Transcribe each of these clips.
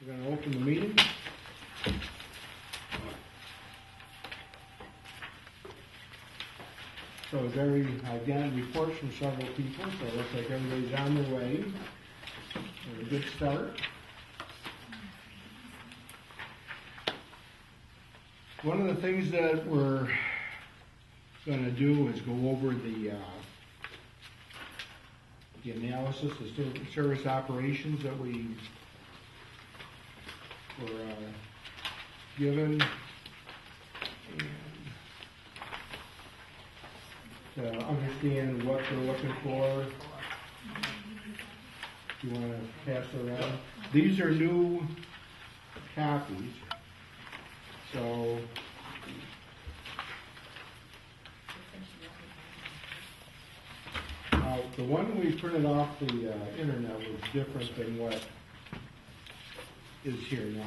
We're going to open the meeting. So very, again, reports from several people, so it looks like everybody's on their way. A good start. One of the things that we're going to do is go over the analysis of service operations that we were given, and to understand what they're looking for. You want to pass it around? These are new copies, so the one we printed off the internet was different than what is here now.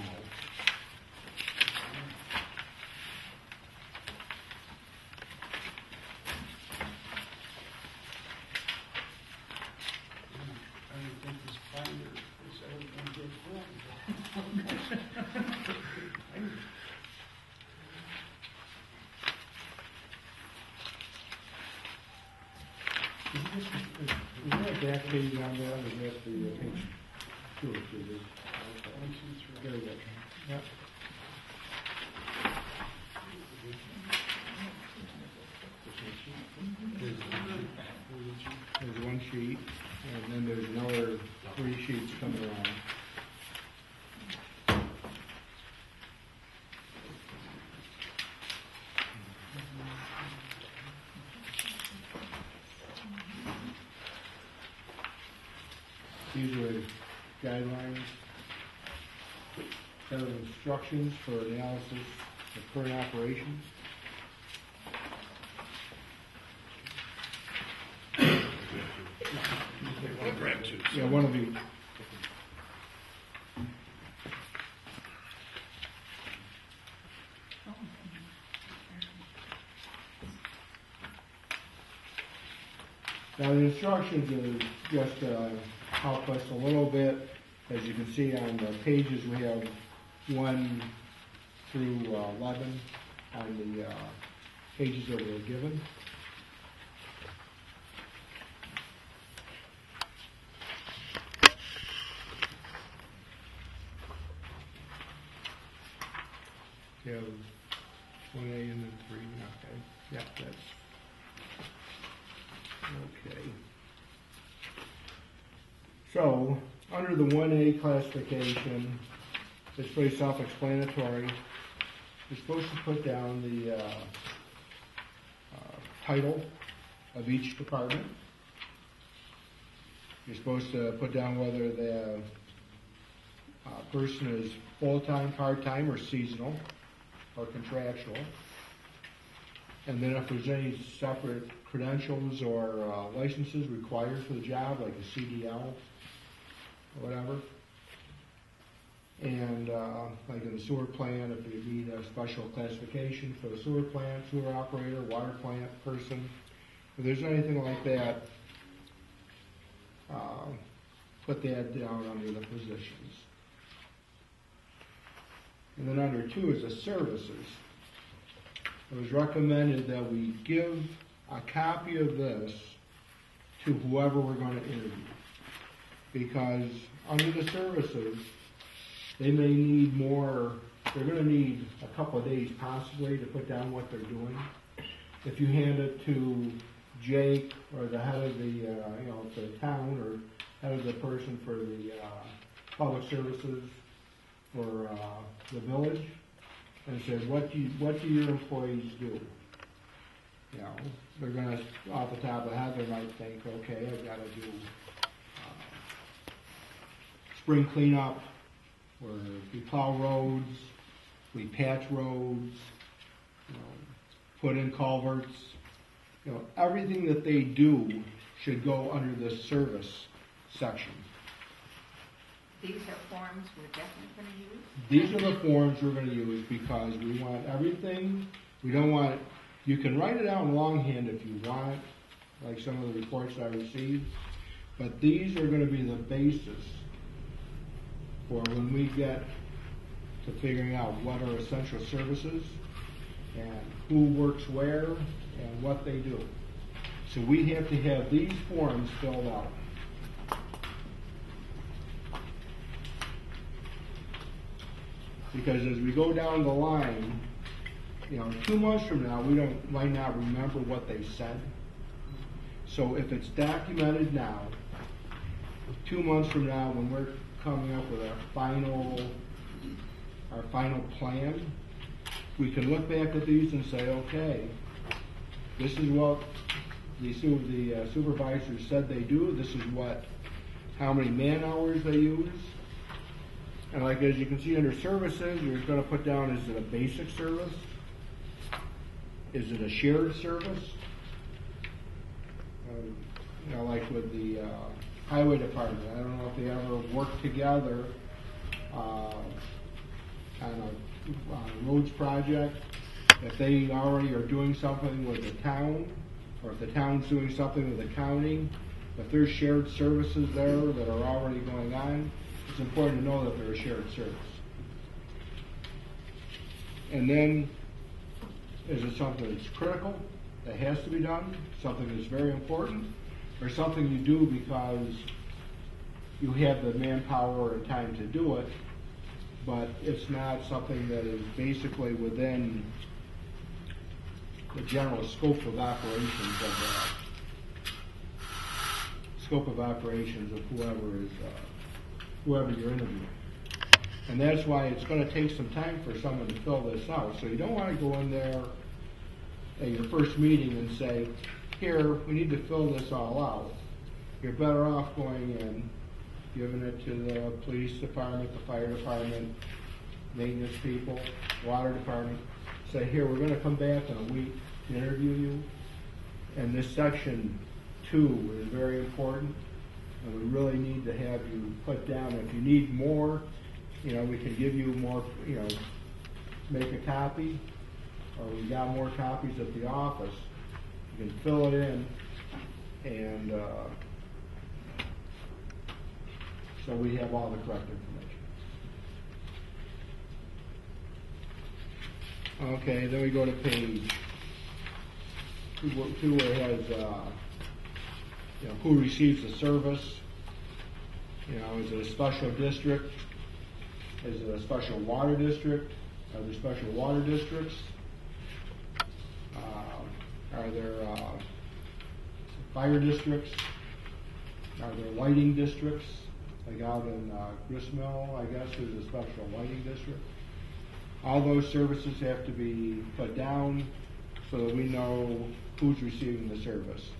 Is that a back page on there? Or is that the page 2 or 3? There we go. Yep. There's one sheet, and then there's another 3 sheets coming around. These are guidelines, set of instructions for analysis of current operations. Yeah, one of each. Now the instructions are just help us a little bit. As you can see on the pages, we have 1 through 11 on the pages that were given. You have 1A and then 3. Okay. Yeah, that's okay. So, under the 1A classification, it's pretty self-explanatory. You're supposed to put down the title of each department. You're supposed to put down whether the person is full-time, part-time, or seasonal, or contractual. And then if there's any separate credentials or licenses required for the job, like a CDL or whatever. And like in the sewer plant, if you need a special classification for the sewer plant, sewer operator, water plant person, if there's anything like that, put that down under the positions. And then under 2 is the services. It was recommended that we give a copy of this to whoever we're going to interview. Because under the services, they may need more, they're going to need a couple of days possibly to put down what they're doing. If you hand it to Jake or the head of the, the town or head of the person for the public services for the village, and says, what do your employees do? You know, they're going to, off the top of the head, they might think, okay, I've got to do spring cleanup, or we plow roads, we patch roads, put in culverts. Everything that they do should go under the service section. These are forms we're definitely going to use? These are the forms we're going to use because we want everything. We don't want, you can write it out in longhand if you want, like some of the reports I received, but these are going to be the basis for when we get to figuring out what are essential services and who works where and what they do. So we have to have these forms filled out. Because as we go down the line, 2 months from now, might not remember what they said. So if it's documented now, 2 months from now, when we're coming up with our final plan, we can look back at these and say, okay, this is what the supervisors said they do. This is how many man hours they use. And like as you can see under services, you're going to put down, is it a basic service? Is it a shared service? Like with the highway department, I don't know if they ever work together on a roads project. If they already are doing something with the town, or if the town's doing something with the county, if there's shared services there that are already going on, it's important to know that they're a shared service. And then, is it something that's critical, that has to be done, something that's very important, or something you do because you have the manpower and time to do it, but it's not something that is basically within the general scope of operations of whoever you're interviewing. And that's why it's going to take some time for someone to fill this out. So you don't want to go in there at your first meeting and say, here, we need to fill this all out. You're better off going in, giving it to the police department, the fire department, maintenance people, water department. Say, here, we're going to come back in a week to interview you. And this section 2 is very important. And we really need to have you put down. If you need more, we can give you more, make a copy, or we got more copies at the office. You can fill it in, and so we have all the correct information. Okay, then we go to page 2 where it has who receives the service. Is it a special district? Is it a special water district? Are there special water districts? Are there fire districts? Are there lighting districts? Like out in Gristmill, I guess, there's a special lighting district. All those services have to be put down so that we know who's receiving the service.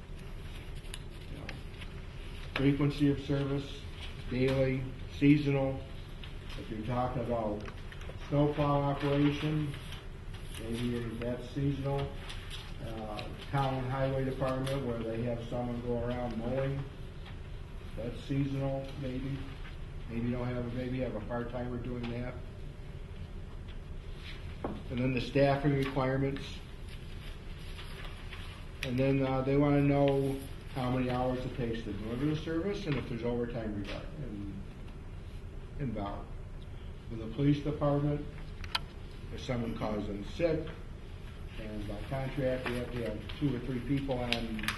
Frequency of service, daily, seasonal. If you're talking about snowplow operation, maybe that's seasonal. Town highway department where they have someone go around mowing, that's seasonal maybe. Maybe have a part-timer doing that. And then the staffing requirements. And then they want to know how many hours it takes to deliver the service and if there's overtime involved. With the police department, if someone calls in sick, and by contract we have to have 2 or 3 people on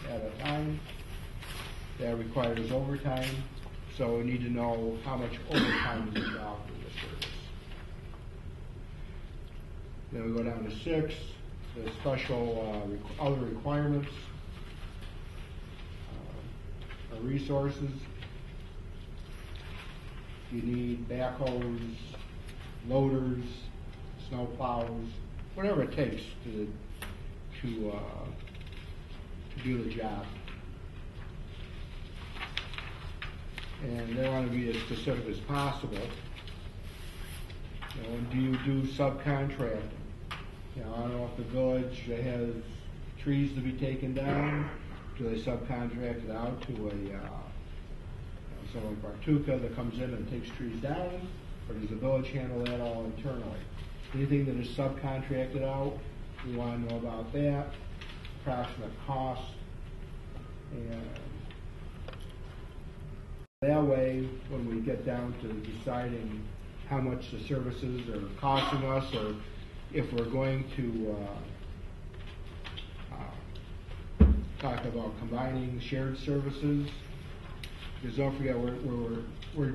at a time, that requires overtime, so we need to know how much overtime is involved in this service. Then we go down to 6, the special other requirements. Resources. You need backhoes, loaders, snow plows, whatever it takes to do the job. And they want to be as specific as possible. Do you do subcontracting? I don't know if the village has trees to be taken down. Do they subcontract it out to someone like Bartuca that comes in and takes trees down, or does the village handle that all internally? Anything that is subcontracted out, we want to know about that, approximate cost, and That way, when we get down to deciding how much the services are costing us, or if we're going to talk about combining shared services, because don't forget, we're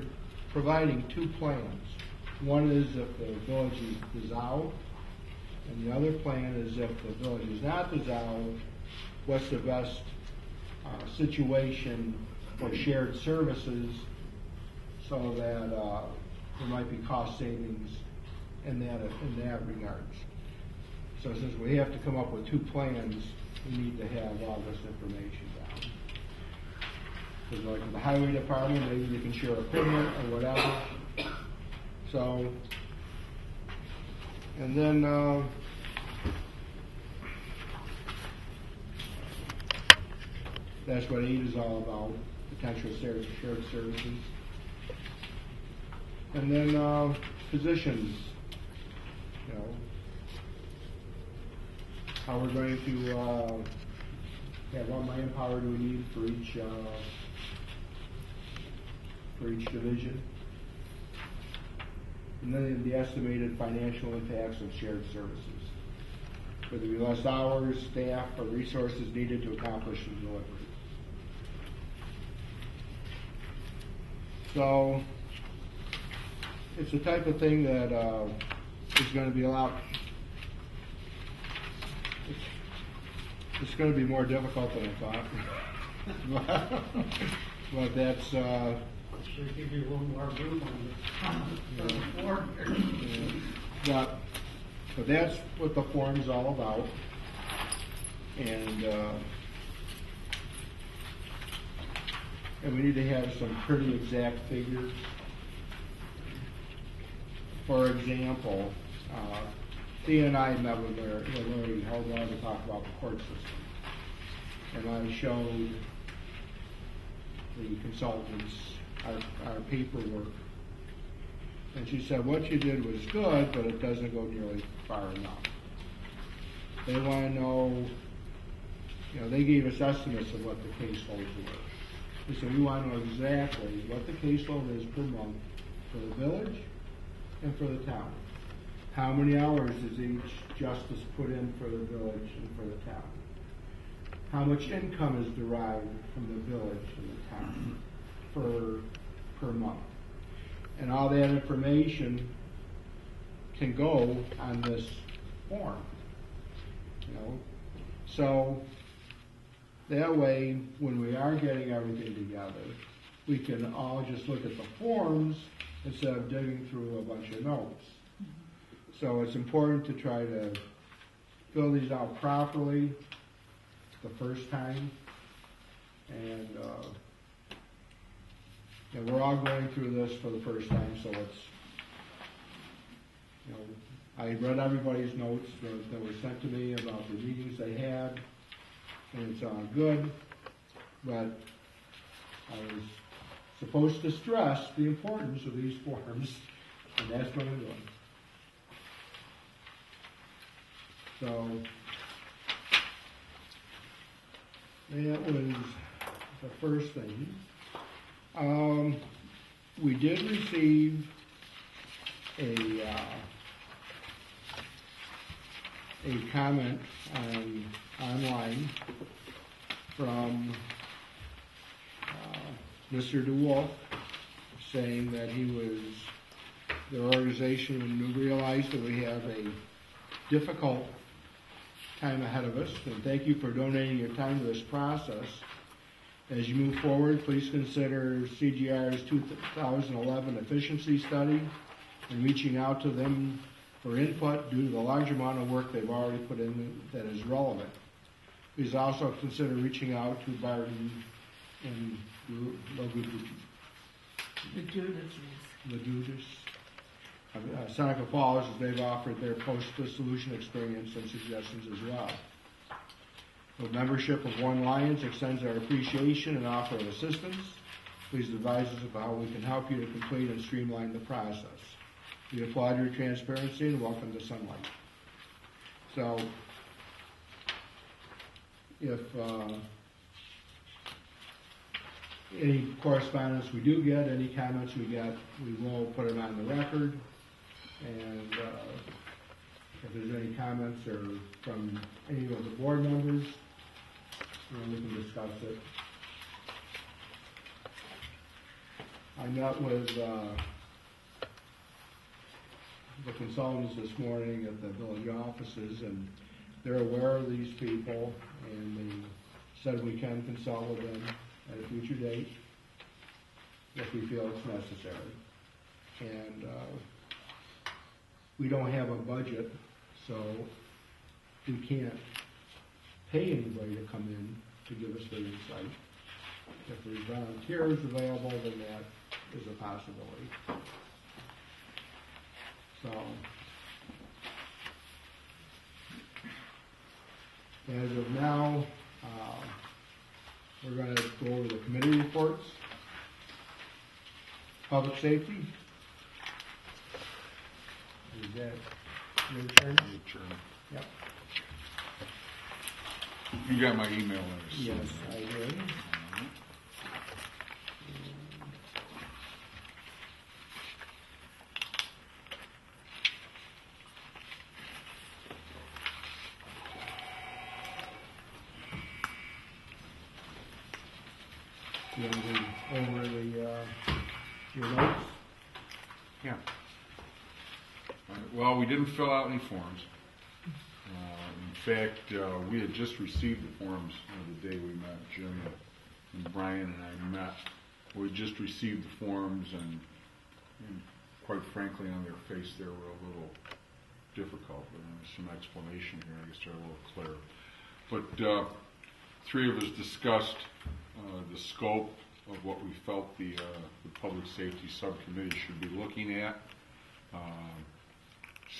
providing two plans. One is if the village is dissolved, and the other plan is if the village is not dissolved, what's the best situation for shared services, so that there might be cost savings in that regards. So since we have to come up with two plans, we need to have all this information down. Because like in the highway department, maybe they can share equipment or whatever. So, and then that's what 8 is all about, potential shared services. And then positions, you know, how we're going to what manpower do we need for each division, and then the estimated financial impacts of shared services. Whether there be less hours, staff, or resources needed to accomplish the delivery. So it's the type of thing that is going to be a lot. It's going to be more difficult than I thought. but that's. Should give you a little more room on the floor. But that's what the form's all about, and we need to have some pretty exact figures. For example, Thea and I met with Larry Hardwell to talk about the court system, and I showed the consultants our paperwork, and she said what you did was good, but it doesn't go nearly far enough. They want to know, they gave us estimates of what the caseloads were. They said we want to know exactly what the caseload is per month for the village and for the town. How many hours does each justice put in for the village and for the town? How much income is derived from the village and the town per month? And all that information can go on this form. So that way, when we are getting everything together, we can all just look at the forms instead of digging through a bunch of notes. So it's important to try to fill these out properly the first time. And we're all going through this for the first time, so it's, I read everybody's notes that were sent to me about the meetings they had, and it's all good, but I was supposed to stress the importance of these forms, and that's what I'm doing. So that was the first thing. We did receive a comment online from Mr. DeWolf saying that their organization realized that we have a difficult time ahead of us, and thank you for donating your time to this process. As you move forward, please consider CGR's 2011 efficiency study and reaching out to them for input due to the large amount of work they've already put in that is relevant. Please also consider reaching out to Barton and Seneca Falls, as they've offered their post-dissolution experience and suggestions as well. The membership of Lyons extends our appreciation and offer of assistance. Please advise us about how we can help you to complete and streamline the process. We applaud your transparency and welcome to Sunlight. So, any correspondence we do get, any comments we get, we will put it on the record. And if there's any comments or from any of the board members, we can discuss it. I met with the consultants this morning at the village offices, and they're aware of these people, and they said we can consult with them at a future date if we feel it's necessary. And we don't have a budget, so we can't pay anybody to come in to give us their insight. If there's volunteers available, then that is a possibility. So, as of now, we're going to go over the committee reports. Public safety. Is that your turn? Your turn. Yep. You got my email address? Yes, I did. You want to go over your notes? Yeah. Well, we didn't fill out any forms. In fact, we had just received the forms the day we met. Jim and Brian and I met. We just received the forms, and quite frankly, on their face, they were a little difficult. But there's some explanation here. I guess they're a little clearer. But three of us discussed the scope of what we felt the public safety subcommittee should be looking at.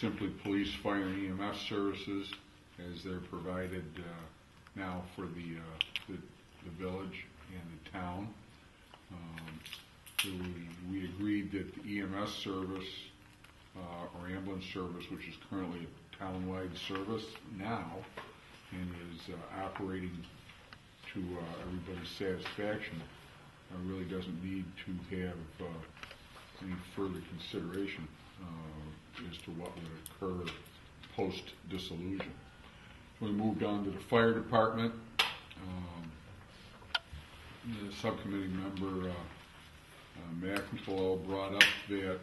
Simply police, fire, and EMS services as they're provided now for the village and the town. So we agreed that the EMS service or ambulance service, which is currently a town-wide service now and is operating to everybody's satisfaction, really doesn't need to have any further consideration as to what would occur post-dissolution. We moved on to the fire department. The subcommittee member McIntyre brought up that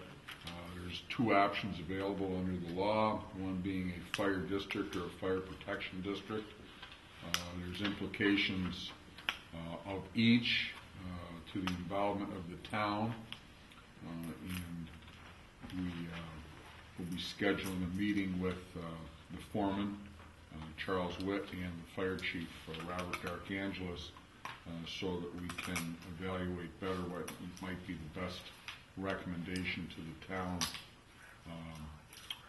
there's two options available under the law, one being a fire district or a fire protection district. There's implications of each to the involvement of the town, and we'll be scheduling a meeting with the foreman, Charles Witt, and the fire chief, Robert Archangelis, so that we can evaluate better what might be the best recommendation to the town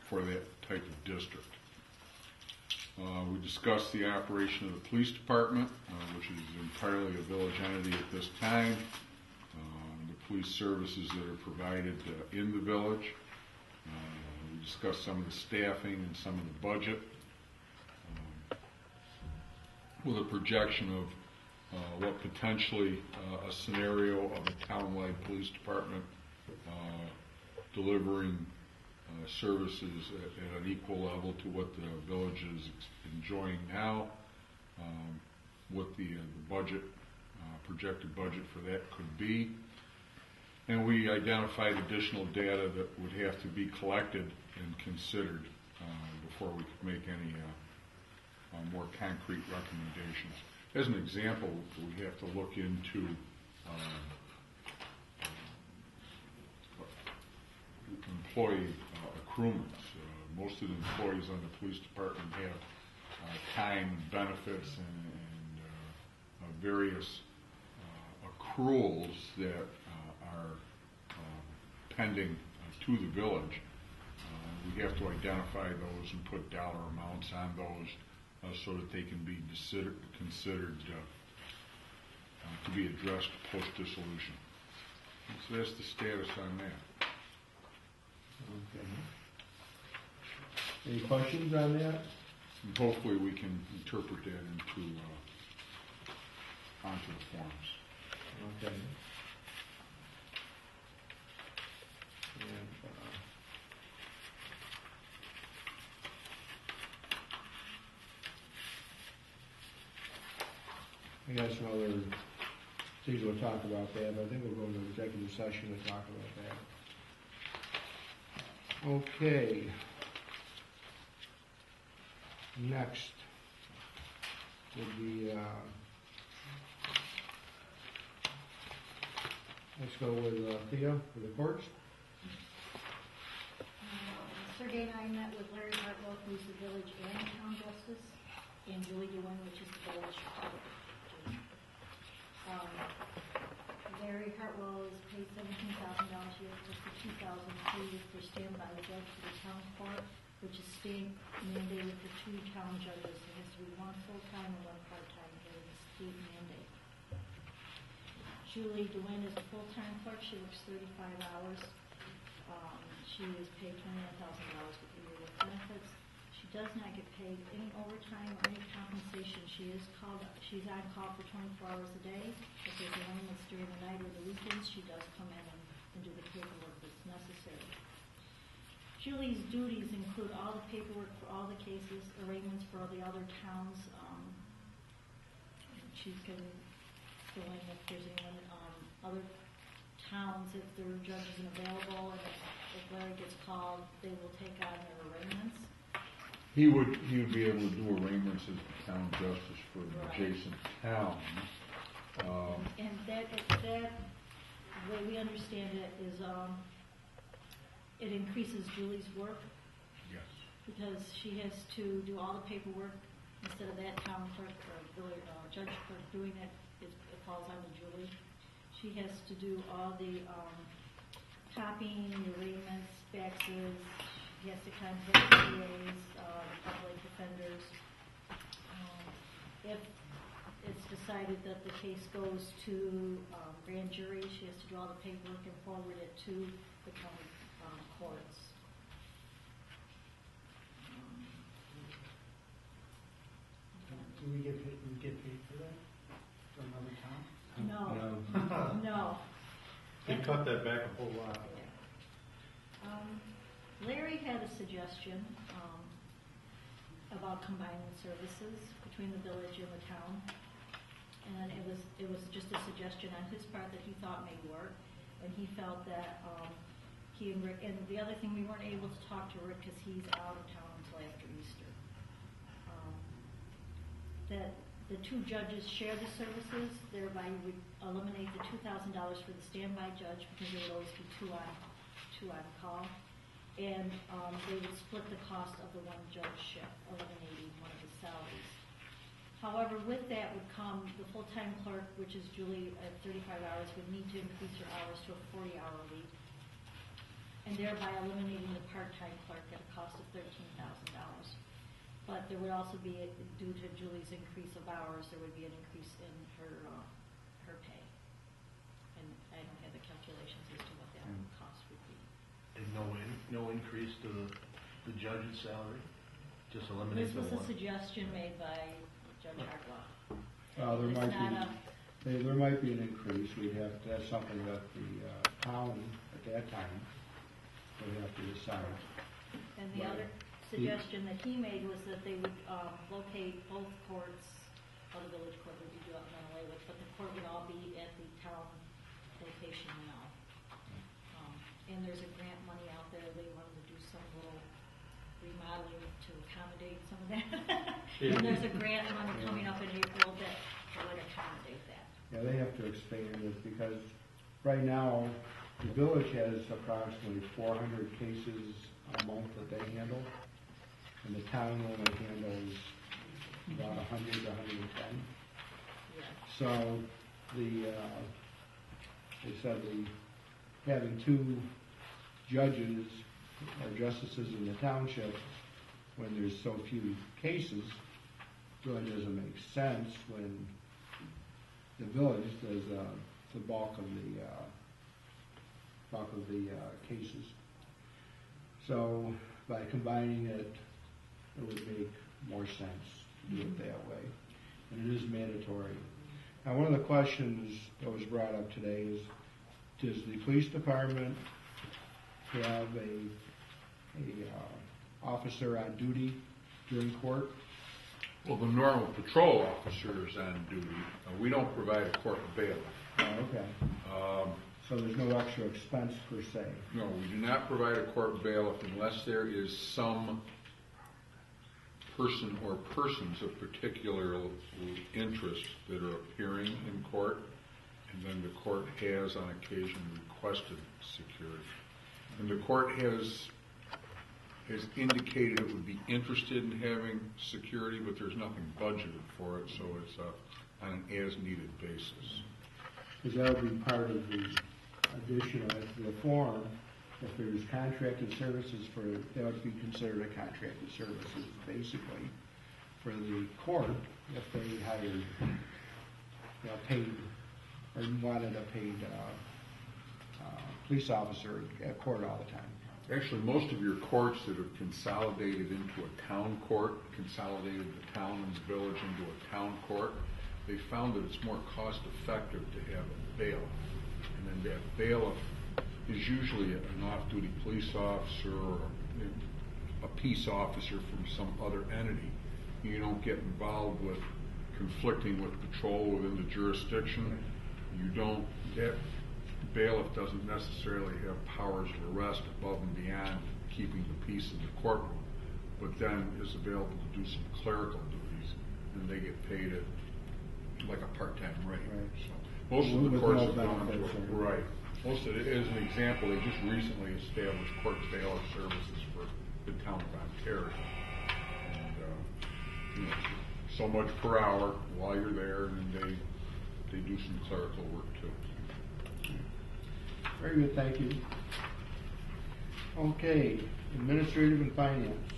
for that type of district. We discussed the operation of the police department, which is entirely a village entity at this time. The police services that are provided in the village. We discussed some of the staffing and some of the budget, with a projection of what potentially a scenario of a town-wide police department delivering services at an equal level to what the village is enjoying now, what the budget, projected budget for that could be. And we identified additional data that would have to be collected and considered before we could make any more concrete recommendations. As an example, we have to look into employee accruements. Most of the employees on the police department have time and benefits and various accruals that are pending to the village. We have to identify those and put dollar amounts on those so that they can be considered to be addressed post-dissolution. So that's the status on that. Okay. Any questions on that? And hopefully we can interpret that into onto the forms. Okay. And, I got some other things we'll talk about that, but I think we'll go into executive session to talk about that. Okay. Next would be, let's go with Thea for the courts. Yesterday I met with Larry Hartwell, who's the village and town justice, and Julie DeWin, which is the village court. Larry Hartwell is paid $17,000 a year for 2002 for standby judge for the town court, which is state mandated for 2 town judges. It has to be 1 full-time and 1 part-time. It is a state mandate. Julie DeWin is a full-time clerk. She works 35 hours. She is paid $29,000 with the year with benefits. She does not get paid any overtime or any compensation. She's on call for 24 hours a day. If there's a woman that's during the night or the weekends, she does come in and do the paperwork that's necessary. Julie's duties include all the paperwork for all the cases, arraignments for all the other towns. She can go in if there's anyone, other towns, if their judge isn't available, and if Larry gets called, they will take on their arraignments. He would be able to do arraignments as the town justice for an adjacent town. And that, the way we understand it is, it increases Julie's work Yes. because she has to do all the paperwork instead of that town clerk or judge clerk doing it. It falls on Julie. She has to do all the copying, the arraignments, faxes. He has to contact the DAs, public defenders. If it's decided that the case goes to grand jury, she has to do all the paperwork and forward it to the county courts. Do we get paid for that from another town? No. They cut that back a whole lot. Larry had a suggestion about combining services between the village and the town, and it was just a suggestion on his part that he thought may work, and he felt that he and Rick, and the other thing, we weren't able to talk to Rick because he's out of town until after Easter. That the 2 judges share the services, thereby would eliminate the $2,000 for the standby judge because there would always be two on call. And they would split the cost of the 1 judge shift, eliminating one of the salaries. However, with that would come the full-time clerk, which is Julie at 35 hours, would need to increase her hours to a 40-hour week, and thereby eliminating the part-time clerk at a cost of $13,000. But there would also be, due to Julie's increase of hours, there would be an increase in her pay. And I don't have the calculations as to what that cost would be. And no increase to the judge's salary? Just eliminate This the was a one? suggestion made by Judge Hartwell. There might be an increase. That's something that the town at that time would have to decide. And the other suggestion that he made was that they would locate both courts, or the village court would be done away with, but the court would all be at the town location now. And there's a grant money out there. They wanted to do some little remodeling to accommodate some of that. And there's a grant money coming up in April that would accommodate that. Yeah, they have to expand it because right now the village has approximately 400 cases a month that they handle, and the town only handles about 100 to 110. Yeah. So they said having 2 judges or justices in the township when there's so few cases really doesn't make sense when the village does the bulk of the cases. So by combining it, it would make more sense to do it that way. And it is mandatory. Now, one of the questions that was brought up today is, does the police department have a officer on duty during court? Well, the normal patrol officer is on duty. We don't provide a court bailiff. Oh, okay. So there's no extra expense per se? No, we do not provide a court bailiff unless there is some person or persons of particular interest that are appearing in court, and then the court has on occasion requested security. And the court has indicated it would be interested in having security, but there's nothing budgeted for it, so it's on an as-needed basis. Because that would be part of the additional, the form, if there's contracted services for, that would be considered a contracted services, basically, for the court, if they hired, paid, or wanted a paid police officer at court all the time. Actually, most of your courts that have consolidated into a town court, consolidated the town and the village into a town court, they found that it's more cost effective to have a bailiff. And then that bailiff is usually an off-duty police officer or a peace officer from some other entity. You don't get involved with conflicting with patrol within the jurisdiction. That bailiff doesn't necessarily have powers of arrest above and beyond keeping the peace in the courtroom, but then is available to do some clerical duties, and they get paid at like a part-time rate. Right. So most of the courts have gone to benefits, it. Right. Most of it, as an example, they just recently established court bailiff services for the town of Ontario. And, so much per hour while you're there, and then they do some clerical work too. Very good, thank you. Okay, administrative and finance.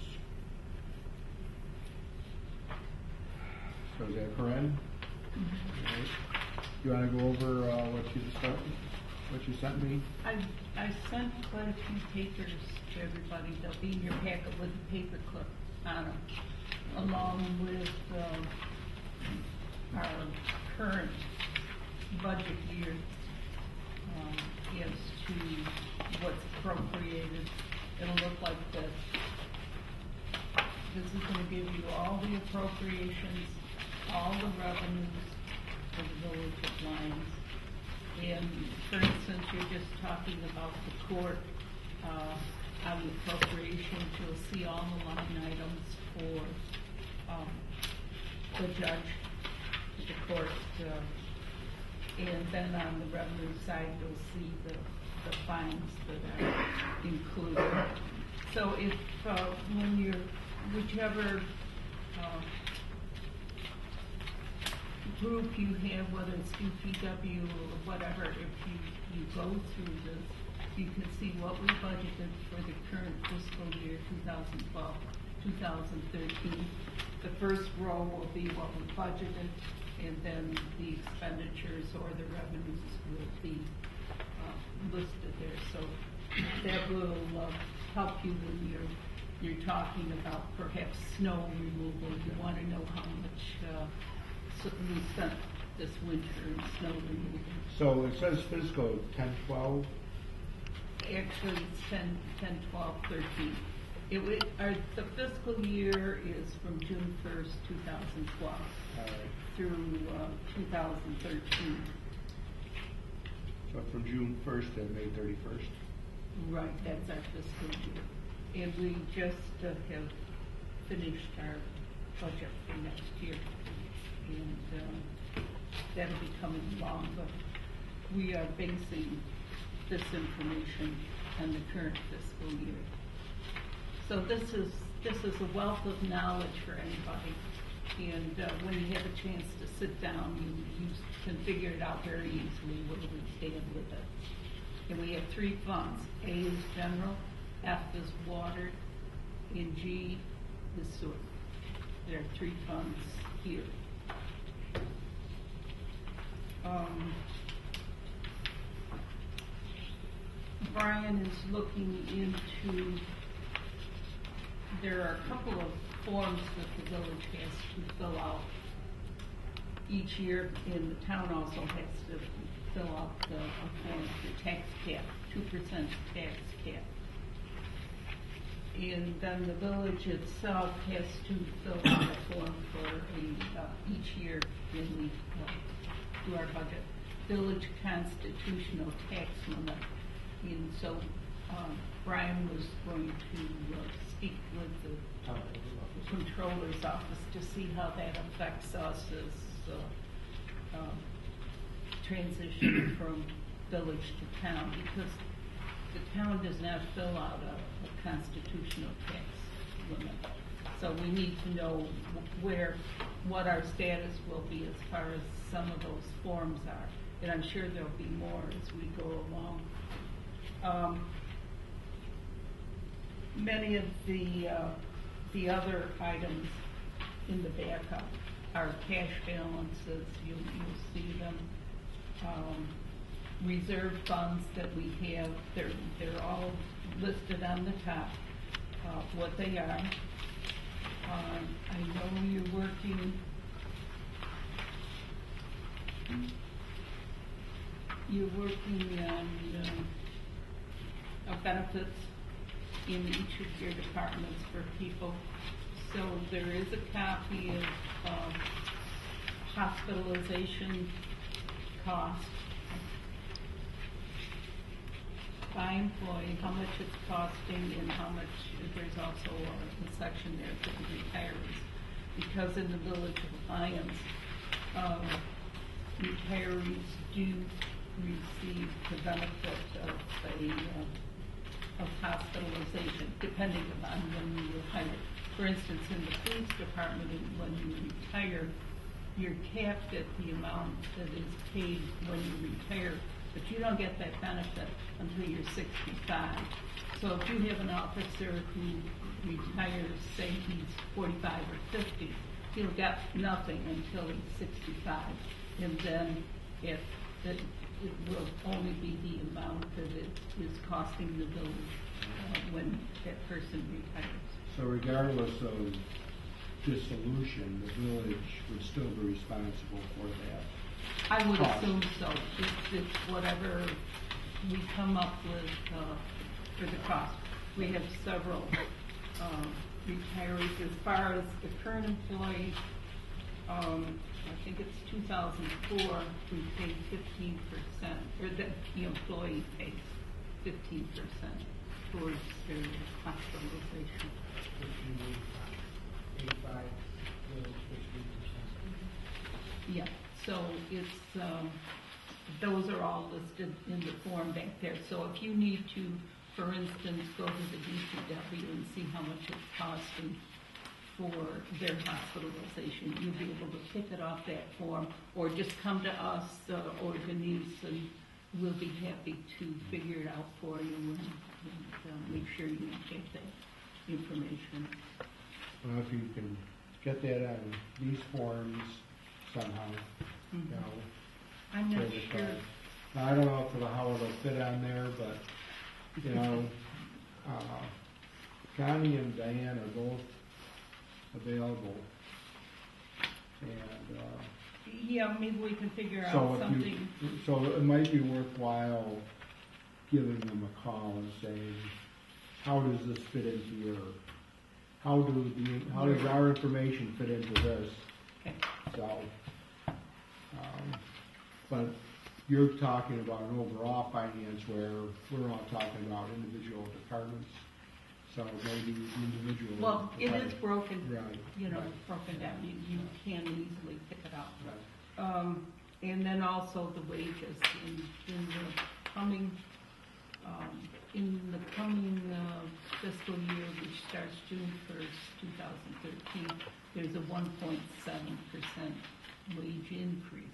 So is that correct? All right. You want to go over what you sent me? I sent quite a few papers to everybody. They'll be in your packet with the paper clip on them, along with our current budget year as to what's appropriated. It'll look like this. This is going to give you all the appropriations, all the revenues for the village of Lyons. And for instance, you're just talking about the court on the appropriations. You'll see all the line items for the judge, the court, and then on the revenue side, you'll see the fines that are included. So if when you're whichever group you have, whether it's DPW or whatever, if you go through this, you can see what we budgeted for the current fiscal year 2012, 2013. The first row will be what we budgeted, and then the expenditures or the revenues will be listed there. So that will help you when you're talking about perhaps snow removal. You want to know how much we spent this winter in snow removal. So it says fiscal 10-12. Actually, it's 10, 12, 13. The fiscal year is from June 1st, 2012 through 2013. So from June 1st to May 31st. Right, that's our fiscal year. And we just have finished our budget for next year. And that'll be coming along, but we are basing this information on the current fiscal year. So this is a wealth of knowledge for anybody. And when you have a chance to sit down, you can figure it out very easily where we stand with it. And we have 3 funds. A is general, F is water, and G is sewer. There are 3 funds here. Brian is looking into, there are a couple of forms that the village has to fill out each year, and the town also has to fill out the form for tax cap, 2% tax cap. And then the village itself has to fill out a form for each year when we do our budget. Village constitutional tax limit. And so Brian was going to speak with the controller's office to see how that affects us as transition from village to town, because the town does not fill out a constitutional tax limit. So we need to know what our status will be as far as some of those forms are. And I'm sure there'll be more as we go along. Many of the other items in the backup are cash balances. You'll see them. Reserve funds that we have, they're all listed on the top, what they are. I know you're working on benefits in each of your departments for people. So there is a copy of hospitalization cost by employee, how much it's costing, and how much, there's also a section there for the retirees. Because in the village of Lyons, retirees do receive the benefit of hospitalization, depending upon when you retire. For instance, in the police department, when you retire, you're capped at the amount that is paid when you retire, but you don't get that benefit until you're 65. So if you have an officer who retires, say he's 45 or 50, he'll get nothing until he's 65. And then it will only be the amount that it is costing the village when that person retires. So regardless of dissolution, the village would still be responsible for that. I would cost. assume so. It's whatever we come up with for the cost. We have several retirees. As far as the current employees, I think it's 2004, we paid 15%, or the employee pays 15% towards their hospitalization. 85, 15%. Yeah, so it's, those are all listed in the form back there. So if you need to, for instance, go to the DPW and see how much it's costing for their hospitalization, you'll be able to pick it off that form, or just come to us or Denise, and we'll be happy to figure it out for you and make sure you get that information. Well, if you can get that on these forms somehow, you know. I'm not for the sure. card. Now, I don't know how it'll fit on there, but, you know, Connie and Diane are both available. And, Yeah, maybe we can figure so out if something. so it might be worthwhile giving them a call and saying, how does this fit into your, how does our information fit into this? Okay. So, but you're talking about an overall finance where we're all talking about individual departments. So maybe individual. Well, it is department. broken, Right. you know, Right. broken down. You can easily pick it out. Right. And then also the wages in the coming fiscal year, which starts June 1st, 2013, there's a 1.7% wage increase.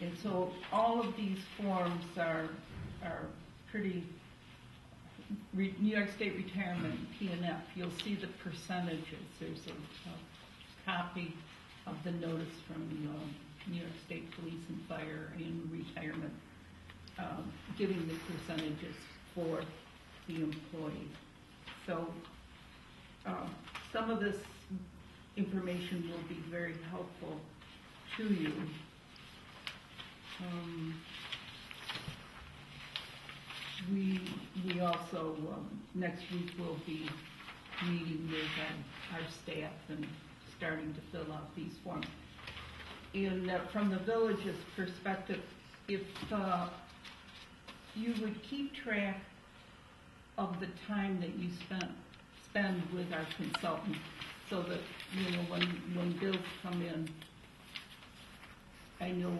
And so all of these forms are pretty, New York State Retirement, PNF, you'll see the percentages. There's a copy of the notice from New York State Police and Fire and Retirement, giving the percentages for the employee. So some of this information will be very helpful to you. We also, next week we'll be meeting with our staff and starting to fill out these forms. And from the village's perspective, if you would keep track of the time that you spend with our consultant, so that, when bills come in, I know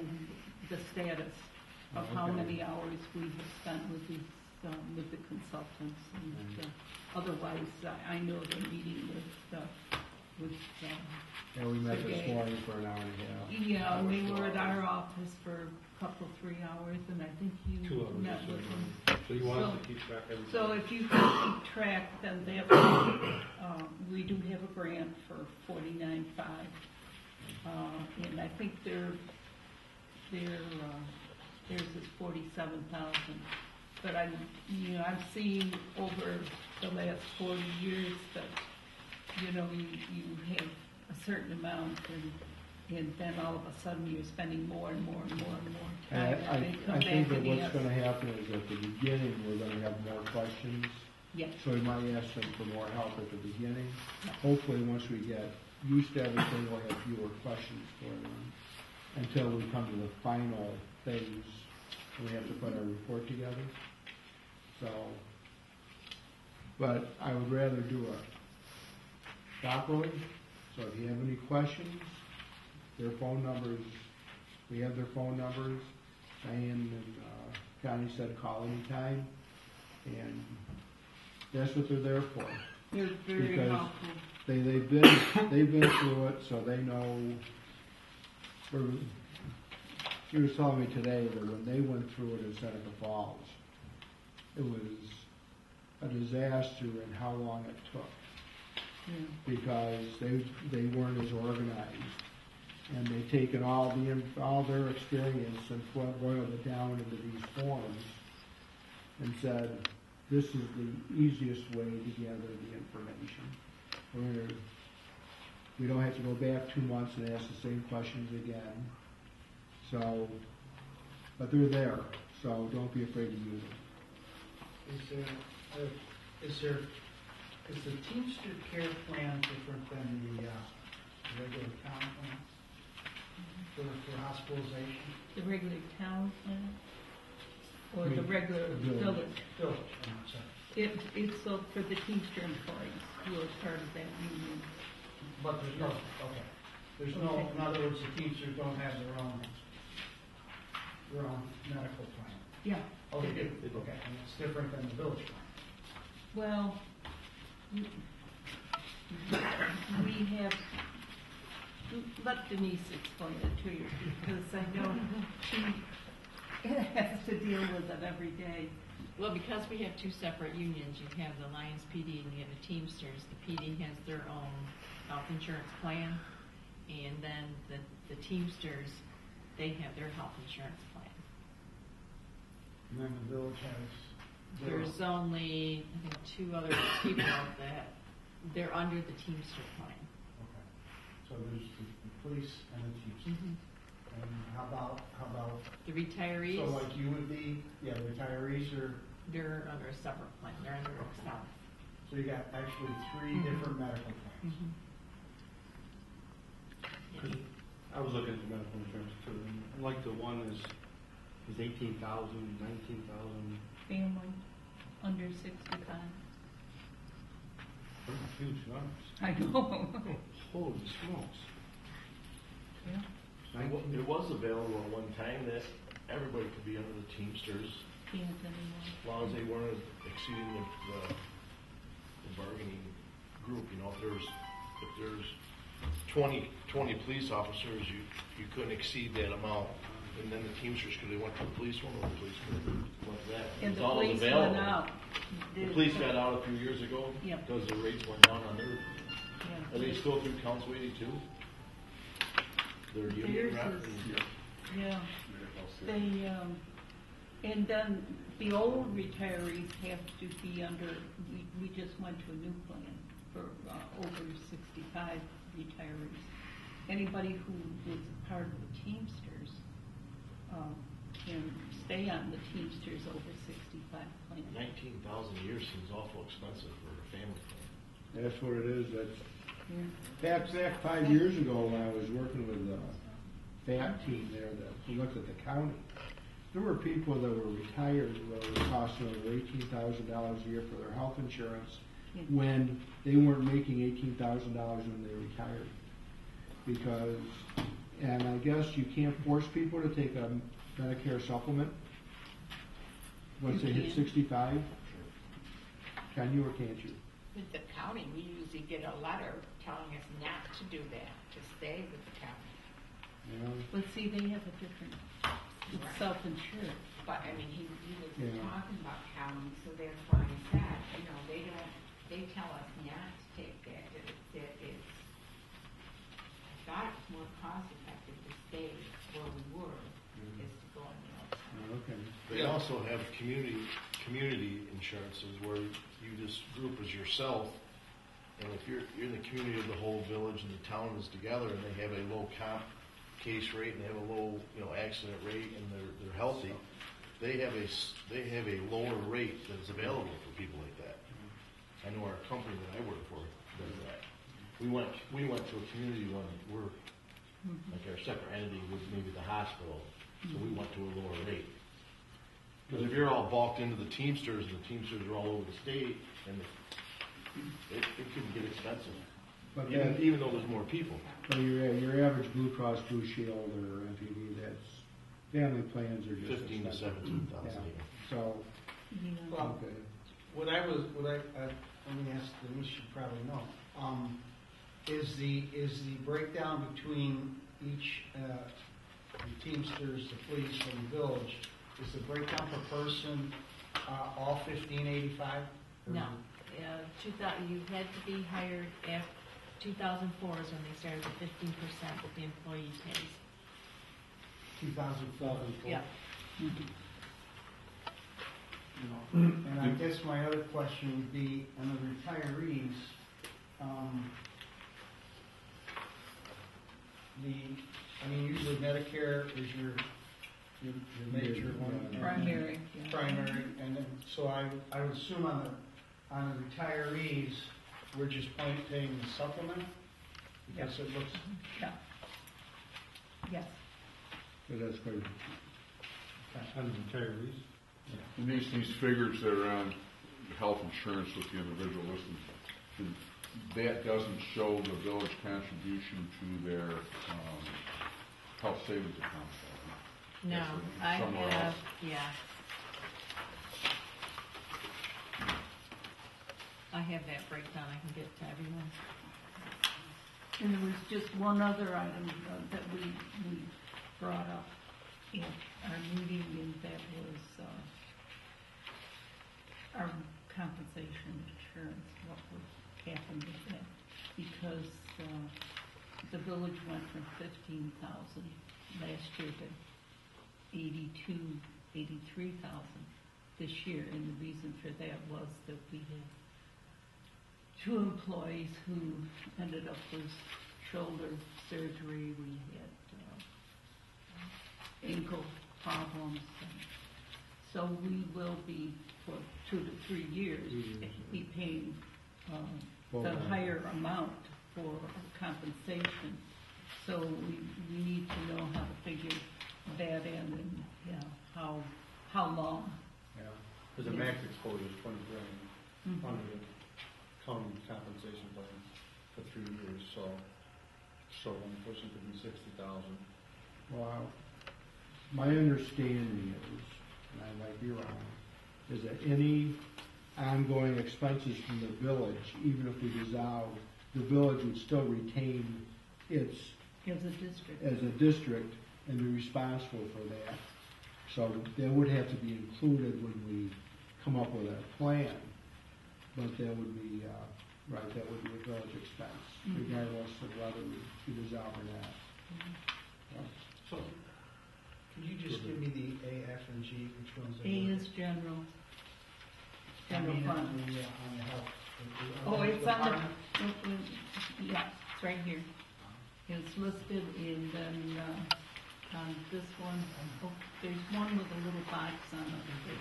the status of how many hours we have spent with these, with the consultants. And otherwise, I know they're meeting with Yeah, we met this Okay. morning for an hour and a half. yeah, and they were at our office for a couple, 3 hours, and I think you 2 hours. met with them. So you want us So- to keep track of everything? So if you can keep track, then we do have a grant for $49,500, and I think theirs is $47,000. But I've seen over the last 40 years that you have a certain amount, and then all of a sudden you're spending more and more and more and more time. And and they come I think back that and what's ask- going to happen is at the beginning, we're going to have more questions. Yes. So we might ask them for more help at the beginning. Hopefully, once we get used to everything, we'll have fewer questions for them until we come to the final phase and we have to put our report together. So, but I would rather do it properly. So if you have any questions, their phone numbers, we have their phone numbers. Diane and Connie said call anytime, and that's what they're there for. They're very Because helpful. they've been through it, so they know. She was telling me today that when they went through it in Seneca Falls, it was a disaster in how long it took. Yeah. Because they weren't as organized, and they've taken all their experience and boiled it down into these forms and said, this is the easiest way to gather the information. We don't have to go back 2 months and ask the same questions again. So, but they're there, so don't be afraid to use them. Is the Teamster Care Plan different than the regular town plan for hospitalization? The regular town plan, or the regular village? Village, I'm sorry. It's so for the Teamster employees who are part of that union. But there's no, okay. There's no, in other words, the Teamsters don't have their own medical plan. Yeah. Oh, they do? Okay, and it's different than the village plan. Well, we have, let Denise explain it to you, because I know she has to deal with it every day. Well, because we have two separate unions, you have the Lyons PD and you have the Teamsters. The PD has their own health insurance plan, and then the Teamsters, they have their health insurance plan. And then the village has their There's only, I think, 2 other people that they're under the Teamster plan. Okay. So there's the police and the Teamsters. And how about, The retirees, so like you would be, the retirees are, they're under a separate plan. They're under Excel. so you got actually 3 different medical plans. I was looking at the medical insurance too, and like the one is 18,000, 19,000. Family under 65. Huge numbers. I know. Holy smokes. Yeah. It was available at one time that everybody could be under the Teamsters, Can't anymore. as long as they weren't exceeding the bargaining group. If there's 20 police officers, you couldn't exceed that amount. And then the Teamsters, because they went to the police one, or the police went to that. And It was the always police available. went out. The police got out a few years ago Yeah. because the rates went down on their. Yeah. Are they still through Council 82? Their union Theirs rep? is- Yeah. They, and then the old retirees have to be under, we just went to a new plan for over 65 retirees. anybody who is a part of the Teamsters can stay on the Teamsters over 65 plan. 19,000 a year seems awful expensive for a family plan. That's what it is. Yeah. Back 5 years ago, when I was working with the FAT team there that looked at the county, there were people that were retired that were costing over $18,000 a year for their health insurance Yeah. when they weren't making $18,000 when they retired. Because, and I guess you can't force people to take a Medicare supplement once You they hit can. 65. Can you or can't you? With the county, we usually get a letter telling us not to do that, to stay with the county. You know? But see, they have a different, it's self-insured. But, I mean, he was Yeah. talking about county, so that's why I said, you know, they tell us not to take that, that it's, I thought it was more cost effective to stay where we were, is to go on the outside. Okay. They also have community insurances where you just group as yourself, and if you're in the community of the whole village and the town is together and they have a low comp case rate and they have a low, accident rate and they're healthy, they have a lower rate that is available for people like that. I know our company that I work for does that. We went to a community one, we're like our separate entity with maybe the hospital, so we went to a lower rate. Because if you're all balked into the Teamsters and the Teamsters are all over the state, and it could get expensive. But Even though there's more people. But your average Blue Cross Blue Shield or MPD, that's family plans are just 15 to expensive. 17,000 Yeah. a year. So, You know, Well, okay. what I let me ask Denise, you probably know, is the breakdown between each, the Teamsters, the police, and the village, is the breakdown per person, all 1585? No, 2000, you had to be hired at 2004 is when they started the 15% that the employee pays. 2004. Yeah. And I guess my other question would be, on the retirees, usually Medicare is your major one. primary. Yeah. Primary, and then, so I would assume on the retirees, we're just paying the supplement? Because it looks, Yeah. Yes. So that's quite. On the retirees. And these figures that are on health insurance with the individual listed, that doesn't show the village contribution to their health savings account. No, That's I somewhere have, else. yeah. I have that breakdown, I can get to everyone. And there was just one other item that we brought up at our meeting, and that was our compensation insurance, what would happen with that. Because the village went from 15,000 last year to 83,000 this year, and the reason for that was that we had 2 employees who ended up with shoulder surgery. We had ankle problems. So we will be, for 2 to 3 years, be paying the higher amount for compensation. So we need to know how to figure that in and how long. Yeah. Because the max exposure is 20 grand under the county compensation plan for 3 years. So one person could be 60,000. Wow. My understanding is, and I might be wrong, is that any ongoing expenses from the village, even if we dissolve, the village would still retain its As a district. and be responsible for that. So that would have to be included when we come up with a plan. But that would be, that would be a village expense, regardless of whether we dissolve or not. so, could you just give me the A, F, and G, which ones? A is general. General fund. On the health. Oh, it's on the, yeah, it's right here. is listed, and then, on this one, there's one with a little box on it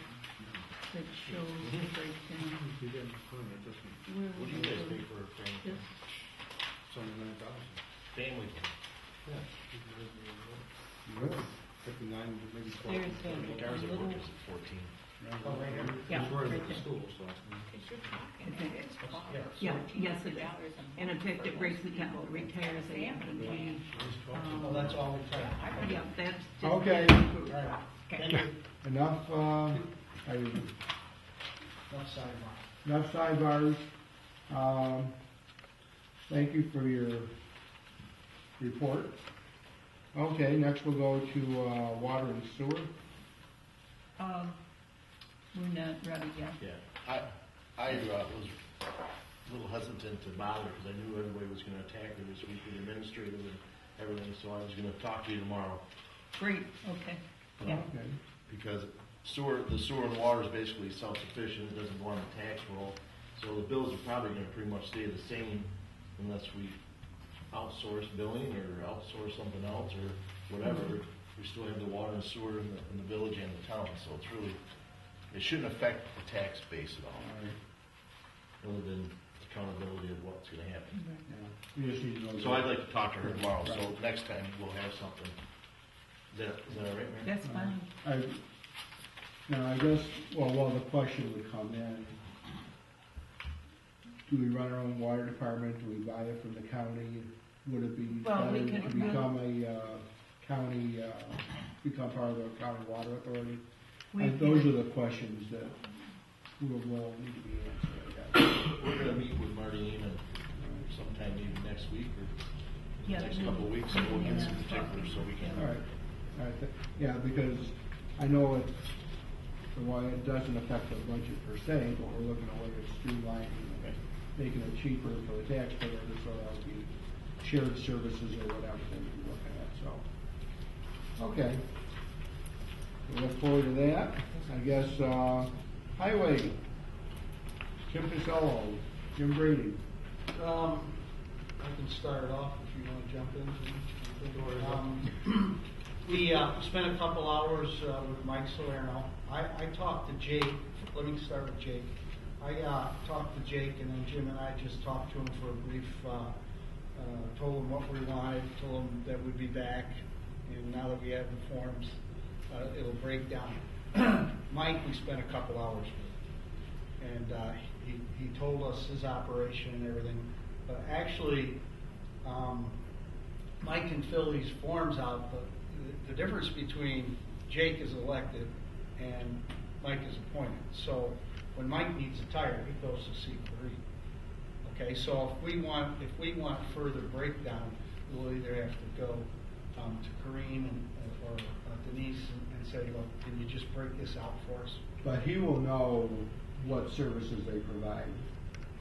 that shows the breakdown. You didn't print it, just Where What do was you guys it? pay for a family? This- 79,000. Family. Yeah. Really? 59, maybe 12. There's a Cars at little, work is at 14. Oh, right here? Yeah, It's right right at the there. school, so. yeah, yes it is. And in fact, it breaks it down, retires and Oh, that's all we try. yeah, that's. just- Okay. All right, Okay. thank you. Enough, Left sidebar. enough sidebars. Thank you for your report. Okay, next we'll go to, water and sewer. We're not ready yet. Yeah, I was a little hesitant to bother because I knew everybody was going to attack me this week, the administrative and everything, so I was going to talk to you tomorrow. Great, okay. Yeah. Okay. Because the sewer and water is basically self-sufficient, it doesn't go on the tax roll, so the bills are probably going to pretty much stay the same unless we outsource billing or outsource something else or whatever. We still have the water and sewer in the village and the town, so it's really, it shouldn't affect the tax base at all, other than accountability of what's going to happen. Yeah. We just need to know. So I'd like to talk to her tomorrow, so next time we'll have something. Is that all right, Mary? That's fine. Now, I guess, well, the question would come in, do we run our own water department, do we buy it from the county? Would it be Well, better we to can- become a, county, become part of the county water authority? We And those are the questions that will need to be answered, I guess. We're going to meet with Marty Eamon sometime maybe next week or Yeah, next couple of weeks, and we'll get some particulars so we can. All right, yeah, because I know it, well, it doesn't affect the budget per se, but we're looking at a way of streamlining and making it cheaper for the taxpayer, so that would be shared services or whatever they would be looking at, so. Okay. We look forward to that. I guess, highway, Jim Pacello, Jim Brady. I can start off if you want to jump in. We spent a couple hours with Mike Salerno. I talked to Jake. Let me start with Jake. I talked to Jake, and then Jim and I just talked to him for a brief, told him what we wanted, told him that we'd be back, and now that we have the forms, it'll break down. Mike, we spent a couple hours with, and he told us his operation and everything. But actually, Mike can fill these forms out, but the difference between Jake is elected and Mike is appointed. So when Mike needs a tire, he goes to C3. Okay, so if we want further breakdown, we'll either have to go to Corrine or Denise and say, look, can you just break this out for us? But he will know what services they provide,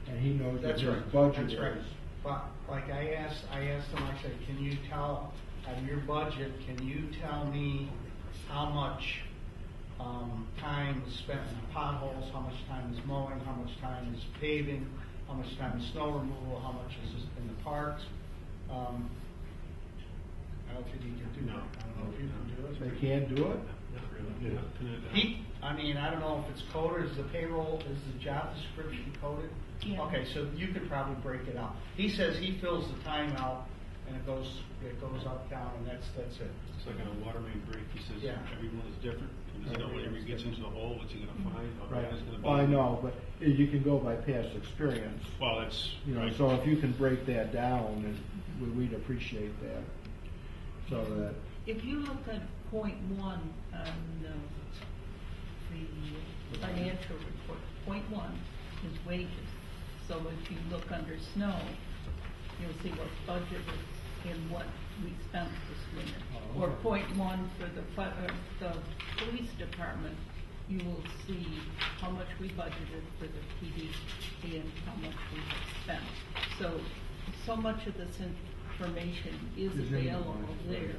and he knows what That's his right. budget That's right. is. But like I asked him, I said, can you tell, out of your budget, can you tell me how much time is spent in potholes, how much time is mowing, how much time is paving, how much time is snow removal, how much is in the parks? I don't think he can do that. I don't know if you can do it. They can't do it? I don't know if it's coded, is the job description coded? Yeah. Okay, so you could probably break it out. He says he fills the time out and it goes up, down, and that's it. It's like on a water main break, he says Yeah. everyone is different. Because, whenever he gets into the hole, what's he gonna find? How Right. bad it's gonna be? Well, I know, but you can go by past experience. Well, that's, right. So if you can break that down, we'd appreciate that. So that, If you look at point 1 on the financial report, point 1 is wages. So if you look under snow, you'll see what's budgeted and what we spent this winter. Oh, Or okay. point 1 for the police department, you will see how much we budgeted for the PD and how much we have spent. So much of this information is Is in the available budget, there.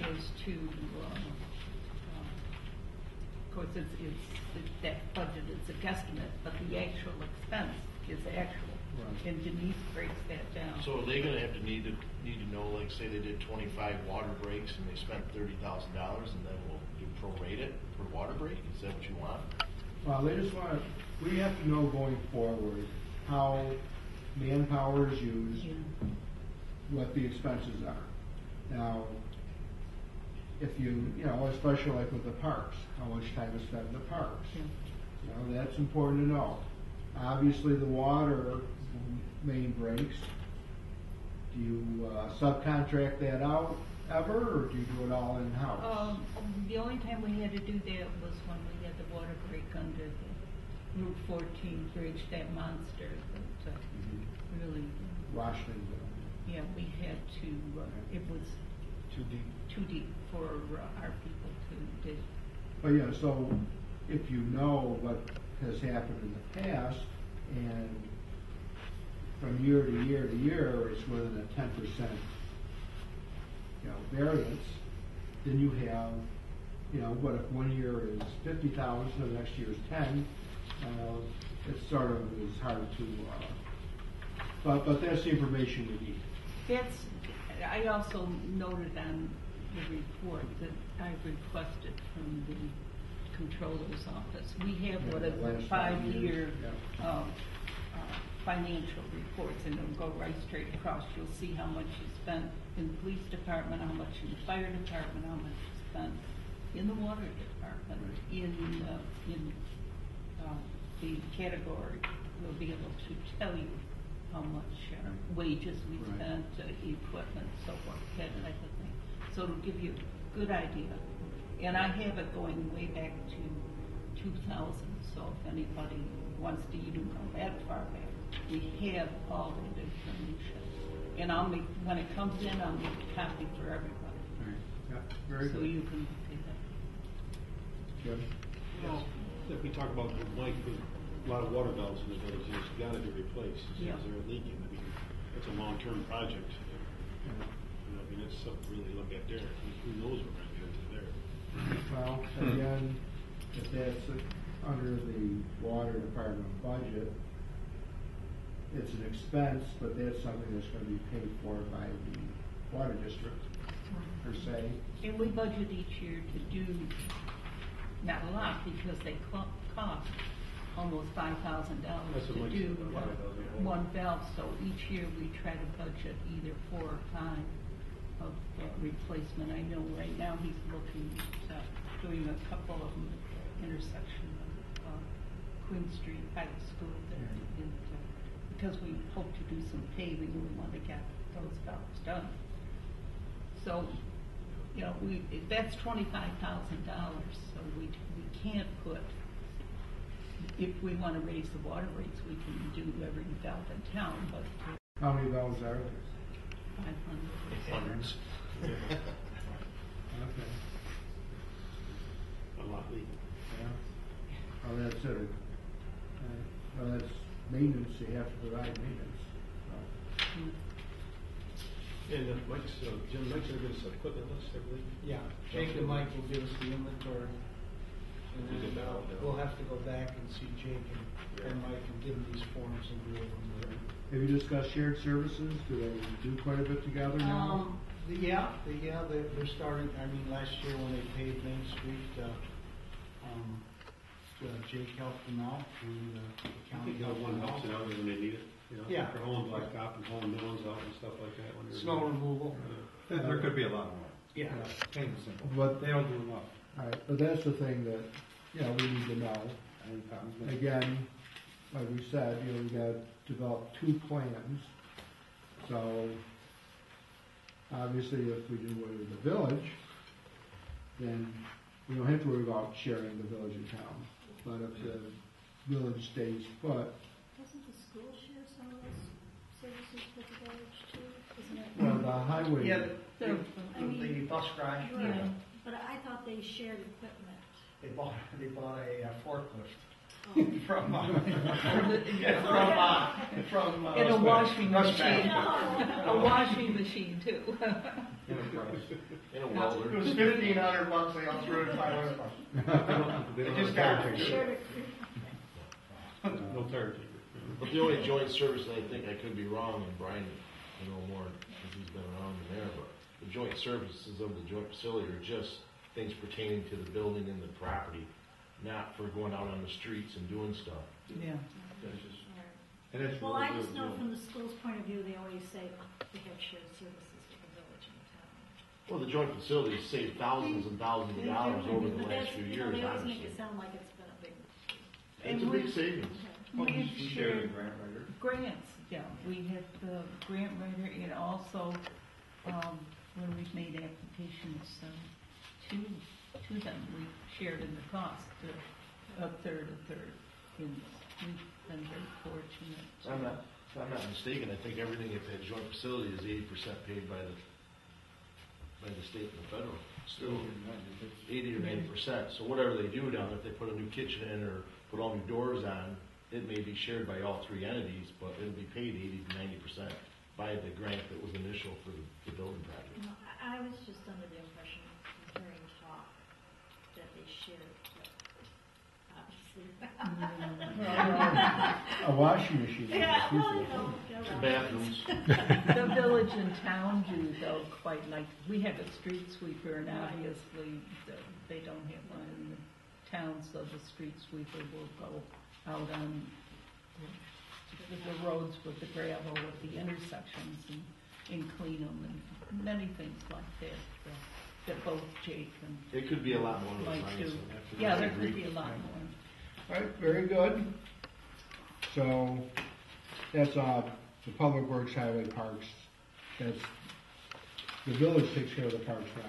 okay. Is to, of course, it's that budget is a guesstimate, but the actual expense is actual. Right. And Denise breaks that down. So are they gonna have to need to know, like, say they did 25 water breaks and they spent $30,000, and then we'll prorate it per water break? Is that what you want? Well, they just want, we have to know going forward how manpower is used, Yeah. what the expenses are. Now, if you know, especially like with the parks, how much time is spent in the parks. Yeah. You know, that's important to know. Obviously, the water main breaks. Do you subcontract that out ever, or do you do it all in-house? The only time we had to do that was when we had the water break under the Route 14 bridge, that monster that really, Washington. yeah, we had to, it was too deep for our people to dig. But yeah, so if you know what has happened in the past, and from year to year to year, it's within a 10%, variance, then you have, what if one year is 50,000, the next year is 10, it's sort of is hard to, but that's the information we need. I also noted on the report that I requested from the controller's office. We have what is a Last 5 years, 5-year financial reports, and it'll go right straight across. You'll see how much you spent in the police department, how much in the fire department, how much you spent in the water department, in the category. We'll be able to tell you how much wages we spent, equipment, so forth, that type of thing. So it'll give you a good idea. And I have it going way back to 2000, so if anybody wants to even go that far back, we have all that information. And when it comes in, I'll make a copy for everybody. Right. Yeah, very So good. you can see that. Jim? Well, if we talk about the Mike, with a lot of water valves in the village, it's gotta be replaced. Yeah. They're leaking. I mean, it's a long-term project. I mean, it's something to really look at there. Who knows what we're gonna get into there? Well, again, if that's under the water department budget, it's an expense, but that's something that's going to be paid for by the water district, per se. And we budget each year to do, not a lot, because they cost almost $5,000 That's to what Mike do said, about 5,000. one valve. So each year we try to budget either 4 or 5 of replacement. I know right now he's looking at doing a couple of them at the intersection of Queen Street High School there. Because we hope to do some paving, we want to get those valves done. So, that's $25,000. So we can't put, if we want to raise the water rates, we can do every valve in town, but How many valves are there? 500. Hundreds. Okay. A lot leaking. Yeah. Oh, that's it. Well, that's maintenance, you have to provide maintenance. And Jim, Mike's gonna give us an equipment list, I believe. Yeah, Jake and Mike will give us the inventory. And We did then that all down. we'll have to go back and see Jake and Mike and give them these forms and go over them. Have you discussed shared services? Do they do quite a bit together now? They're starting, last year when they paved Main Street, Jake helped them out, and the I county think helped one them helps out. it out when they need it, Yeah. For hauling blacktop and hauling millings out and stuff like that. When they're Snow removal. There could be a lot more. Yeah. Plain and simple. But They don't do enough. All right, but that's the thing that, we need to know. Again, like we said, we gotta develop 2 plans. So, obviously, if we do away with the village, then we don't have to worry about sharing the village and town. But if the village stays put, Doesn't the school share some of those services with the village too? Isn't it? well, the highway. Yeah, I mean, the bus garage. Right, but I thought they shared equipment. They bought a forklift Oh. from And a washing Russ machine. Bank. A washing machine too. And a welder. It was $1,500. They all threw it at $500. They They don't just have got a it. tire Shared changer. it. No tire changer. But the only joint service, and I think I could be wrong, and Brian, you know more, because he's been around in there, but the joint services of the joint facility are just things pertaining to the building and the property, not for going out on the streets and doing stuff. Yeah. That's just, Right. and that's Well, really I just good, know you from the school's point of view, they always say they have shared services with the village and the town. Well, the joint facilities saved thousands and thousands of dollars over the But last that's, few you know, years, they always make honestly. it sound like it's been a big. It's a big savings. Well, We we share the shared grant writer. grants, yeah, we had the grant writer, and also, when we've made applications, to them, we shared in the cost, a third, and we've been very fortunate. If I'm not mistaken, I think everything at that joint facility is 80% paid by the state and the federal. Still 80 or 90%. So whatever they do down there, if they put a new kitchen in or put all new doors on, it may be shared by all three entities, but it'll be paid 80 to 90% by the grant that was initial for the building project. You know, I was just under the impression, hearing talk, that they shared, but obviously. A washing machine. Yeah, well, you know. Bathrooms. The village and town do though quite like, we have a street sweeper and obviously they don't have one in the town, so the street sweeper will go out on the roads with the gravel, with the intersections and clean them and many things like that both Jake and It could be a lot more than Mike that. do. Yeah, there could be a lot more. All right, very good. So that's the Public Works, Highway, Parks. That's the village takes care of the parks now.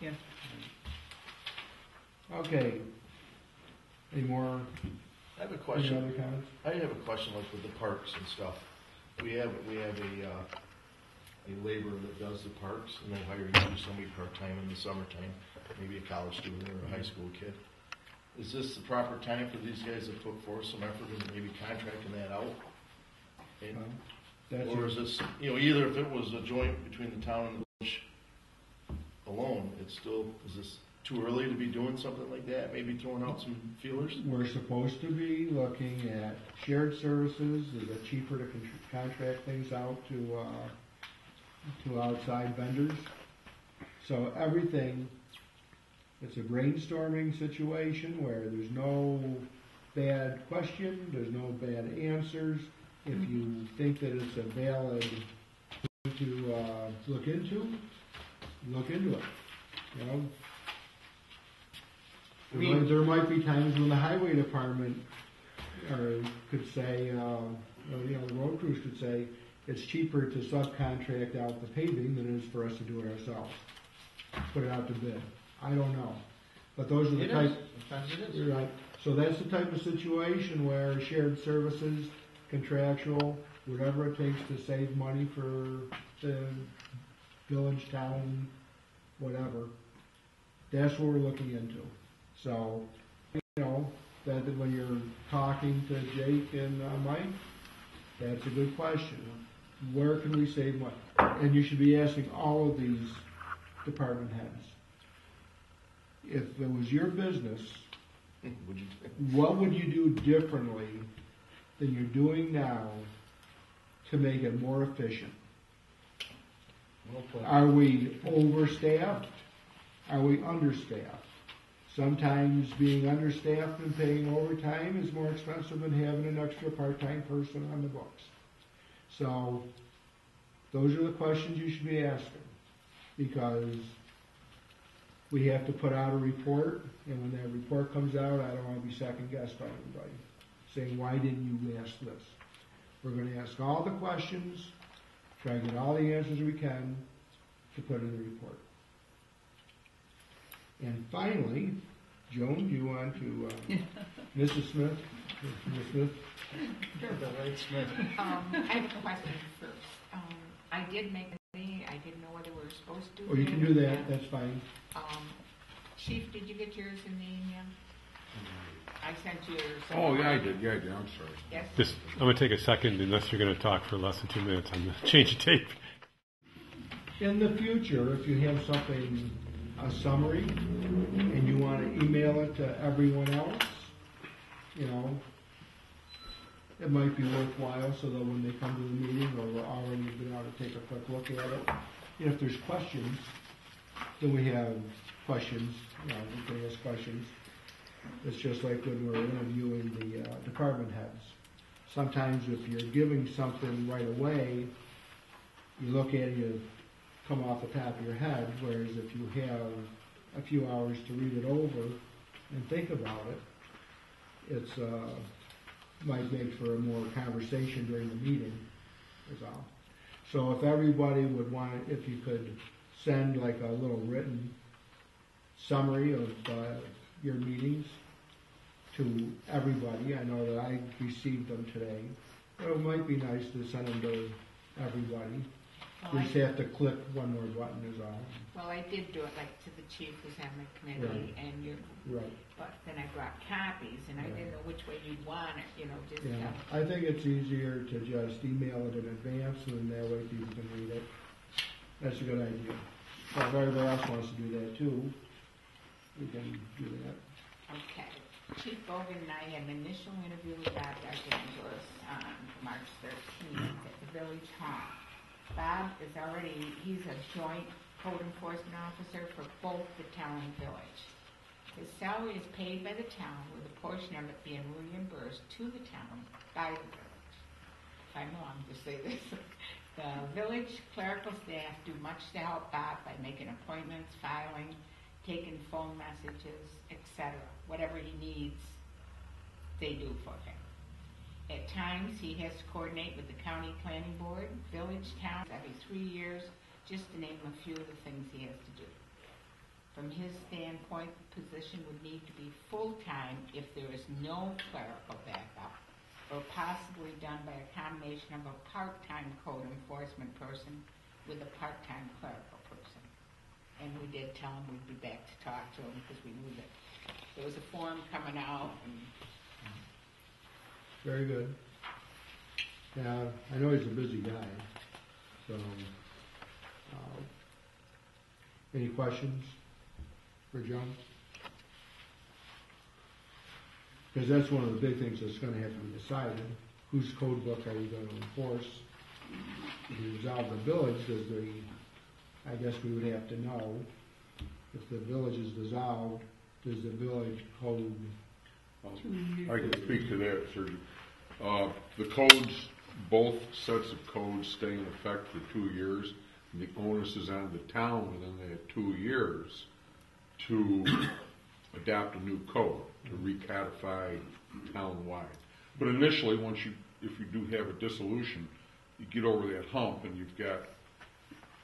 Yeah. Right? Okay. Any more? I have a Any question. other comments? I have a question like with the parks and stuff. We have a laborer that does the parks, and they hire usually somebody part-time in the summertime, maybe a college student or a high school kid. Is this the proper time for these guys to put forth some effort in maybe contracting that out? And, That's or is this, either if it was a joint between the town and the village alone, it's still, is this too early to be doing something like that? Maybe throwing out some feelers? We're supposed to be looking at shared services. Is it cheaper to contract things out to outside vendors? So everything, it's a brainstorming situation where there's no bad question, there's no bad answers. If you think that it's a valid thing to look into it. There might be times when the highway department could say, the road crews could say, it's cheaper to subcontract out the paving than it is for us to do it ourselves. Put it out to bid. I don't know. But those are the type. Sometimes it is. You're right. So that's the type of situation where shared services, contractual, whatever it takes to save money for the village, town, whatever. That's what we're looking into. So, that when you're talking to Jake and Mike, that's a good question. Where can we save money? And you should be asking all of these department heads. If it was your business, what would you do differently than you're doing now to make it more efficient? Are we overstaffed? Are we understaffed? Sometimes being understaffed and paying overtime is more expensive than having an extra part-time person on the books. So those are the questions you should be asking, because we have to put out a report, and when that report comes out, I don't want to be second-guessed by anybody, saying, why didn't you ask this? We're going to ask all the questions, try to get all the answers we can to put in the report. And finally, Joan, do you want to, Mrs. Smith? Ms. Smith? I have a question first. I did make a money. I didn't know whether we were supposed to. Oh, you can do that. That's fine. Chief, did you get yours in the email? I sent you. Oh, yeah, I did. I'm sorry. Yes. I'm going to take a second, unless you're going to talk for less than 2 minutes on the change of tape. In the future, if you have something, a summary, and you want to email it to everyone else, it might be worthwhile so that when they come to the meeting, or we're already been able to take a quick look at it. And if there's questions, then we have questions, we can ask questions. It's just like when we're interviewing the department heads. Sometimes if you're giving something right away, you look at it, you come off the top of your head, whereas if you have a few hours to read it over and think about it, it's might make for a more conversation during the meeting, is all. So if everybody would want, if you could send like a little written summary of your meetings to everybody. I know that I received them today. It might be nice to send them to everybody. Well, We just have to click one more button is all. Well, I did do it like to the chief who's on the committee, Right. and you, Right. but then I brought copies, and I Right. didn't know which way you'd want it, just Yeah, I think it's easier to just email it in advance, and that way people can read it. That's a good idea. So if everybody else wants to do that too, we can do that. Okay. Chief Bogan and I had an initial interview with Bob Archangelis on March 13th at the Village Hall. Bob is he's a joint code enforcement officer for both the town and village. His salary is paid by the town, with a portion of it being reimbursed to the town by the village. If I'm wrong to say this. The village clerical staff do much to help Bob by making appointments, filing, taking phone messages, etc. Whatever he needs, they do for him. At times, he has to coordinate with the county planning board, village, town, every 3 years, just to name a few of the things he has to do. From his standpoint, the position would need to be full-time if there is no clerical backup, or possibly done by a combination of a part-time code enforcement person with a part-time clerical person. And we did tell him we'd be back to talk to him because we knew that there was a form coming out. And Very good. Now, I know he's a busy guy, so any questions for John? Because that's one of the big things that's going to have to be decided. Whose code book are you going to enforce? If you resolve the village, I guess we would have to know if the village is dissolved, does the village code? I can speak to that, sir. The codes, both sets of codes stay in effect for 2 years. And the onus is on the town within that 2 years to adopt a new code, to recodify town-wide. But initially, if you do have a dissolution, you get over that hump and you've got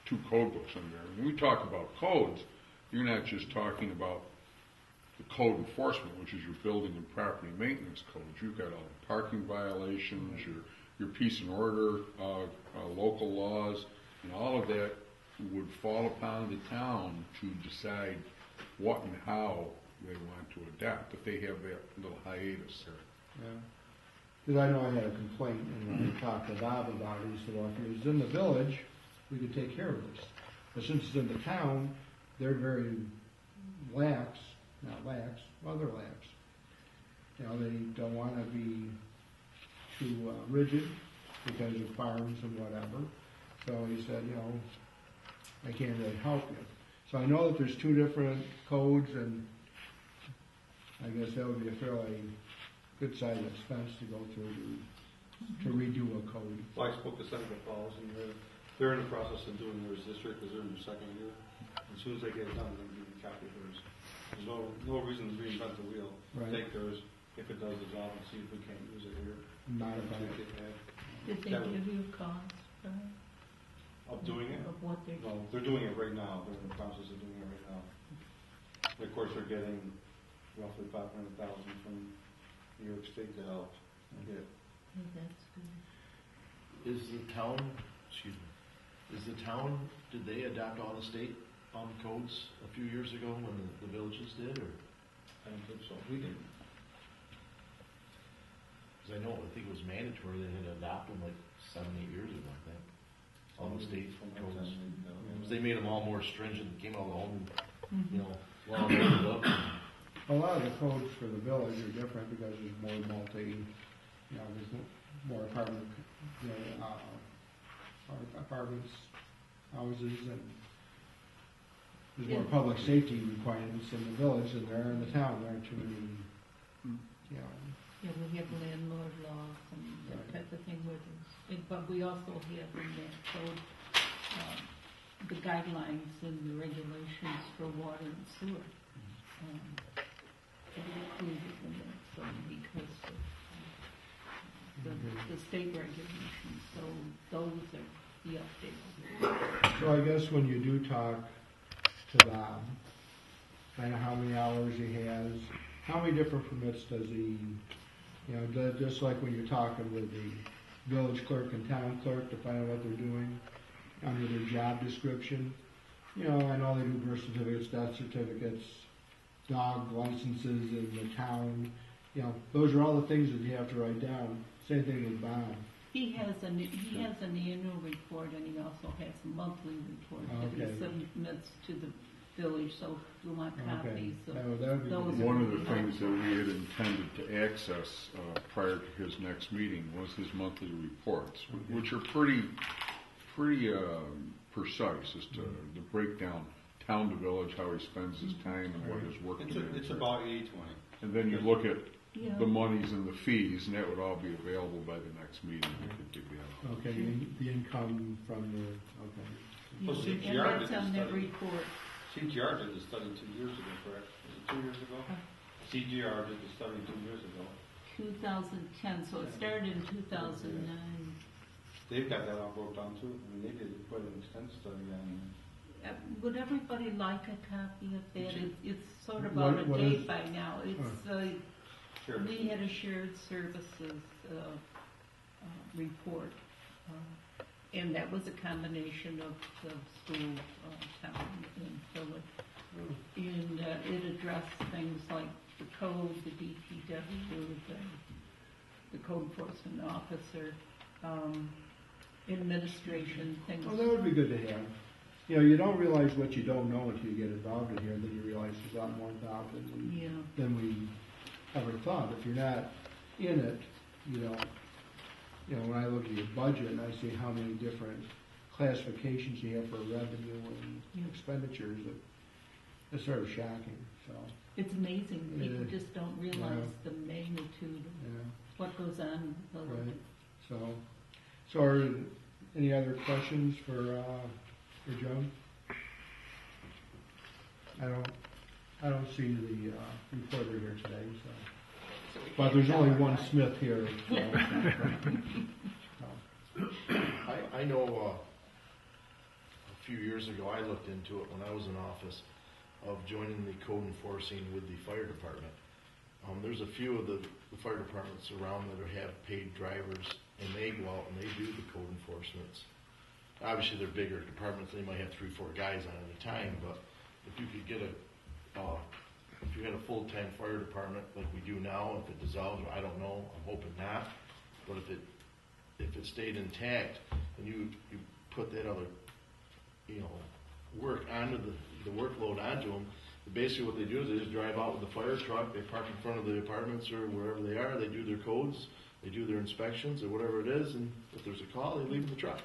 2 code books in there. When we talk about codes, you're not just talking about the code enforcement, which is your building and property maintenance codes. You've got all the parking violations, your peace and order, local laws, and all of that would fall upon the town to decide what and how they want to adapt, but they have that little hiatus there. Yeah. Because I know I had a complaint, and when I talked to Bob about it, he said, well, if it was in the village, we could take care of this. But since it's in the town, they're very lax. Not lax, well, they're lax. They don't want to be too rigid because of fines and whatever. So he said, I can't really help you. So I know that there's 2 different codes, and I guess that would be a fairly good size expense to go through to redo a code. Well, I spoke to Senator Falls, and they're in the process of doing theirs this year because they're in their 2nd year. As soon as they get it done, they're going to give me a copy of theirs. There's no reason to reinvent the wheel. Right. Take theirs, if it does the job, and see if we can't use it here. Modify it. Did they give you a cost, Brian, Of doing it? of what they're? No, they're doing it right now. They're in the process of doing it right now. And of course, they're getting roughly $500,000 from New York State to help get. That's good. Is the town, did they adopt all the state codes a few years ago when the villages did, or? I don't think so. We didn't. Because I think it was mandatory, they had to adopt them like 7, 8 years ago, I think. All the state codes. They made them all more stringent, came out all, well loaded up. A lot of the codes for the village are different because there's more you know, there's more apartment, you know, apartments, houses, and there's more public safety requirements in the village than there are in the town. There aren't too many, you know. Yeah, we have landlord laws and that Right. type of thing with us. But we also have in that code, the guidelines and the regulations for water and sewer. To be included in that, so because of the state regulations, so those are the updates. So I guess when you do talk to Bob, kind of how many hours he has, how many different permits does he, you know, just like when you're talking with the village clerk and town clerk to find out what they're doing under their job description. You know, I know they do birth certificates, death certificates, dog licenses in the town. You know, those are all the things that you have to write down. Same thing with Bob. He has an annual report, and he also has a monthly report that Okay. he submits to the village, so if you want copies of That would be those. good. One of the things that we had intended to access prior to his next meeting was his monthly reports, which are pretty precise as to the breakdown, town to village, how he spends his time and what his work demands It's are. about 80/20. And then you look at Yeah. the monies and the fees, and that would all be available by the next meeting. We could dig that out. Okay, the income from the, okay. Well, Yeah, CGR and did that's on the that study. report. CGR did the study 2 years ago, correct? Was it 2 years ago? CGR did the study 2 years ago. 2010, so it started in 2009. They've got that all broke down too. I mean, they did quite an extensive study on Would everybody like a copy of that? It's sort of What- out of what date is- by now. It's Sure. we had a shared services report, and that was a combination of the school, town, and village. And it addressed things like the code, the DPW, the code enforcement officer, administration, things. Well, that would be good to have. You know, you don't realize what you don't know until you get involved in here, and then you realize there's a lot more involved Yeah. than we ever thought. If you're not in it, you know, when I look at your budget and I see how many different classifications you have for revenue and Yeah. expenditures, it's sort of shocking. So, It's amazing. People Yeah. just don't realize the magnitude of yeah, what goes on in the village. right. So are any other questions for Joe? I don't see the reporter here today, so. But there's only one Smith here. So. I know a few years ago I looked into it when I was in office of joining the code enforcing with the fire department. There's a few of the fire departments around that have paid drivers, and they go out and they do the code enforcements. Obviously, they're bigger departments; they might have 3-4 guys on at a time. But if you could get if you had a full-time fire department like we do now, if it dissolves, I don't know. I'm hoping not. But if it stayed intact, and you put that other, work onto the workload onto them. Basically, what they do is they just drive out with the fire truck. They park in front of the apartments or wherever they are. They do their codes, they do their inspections or whatever it is, and if there's a call, they leave the truck.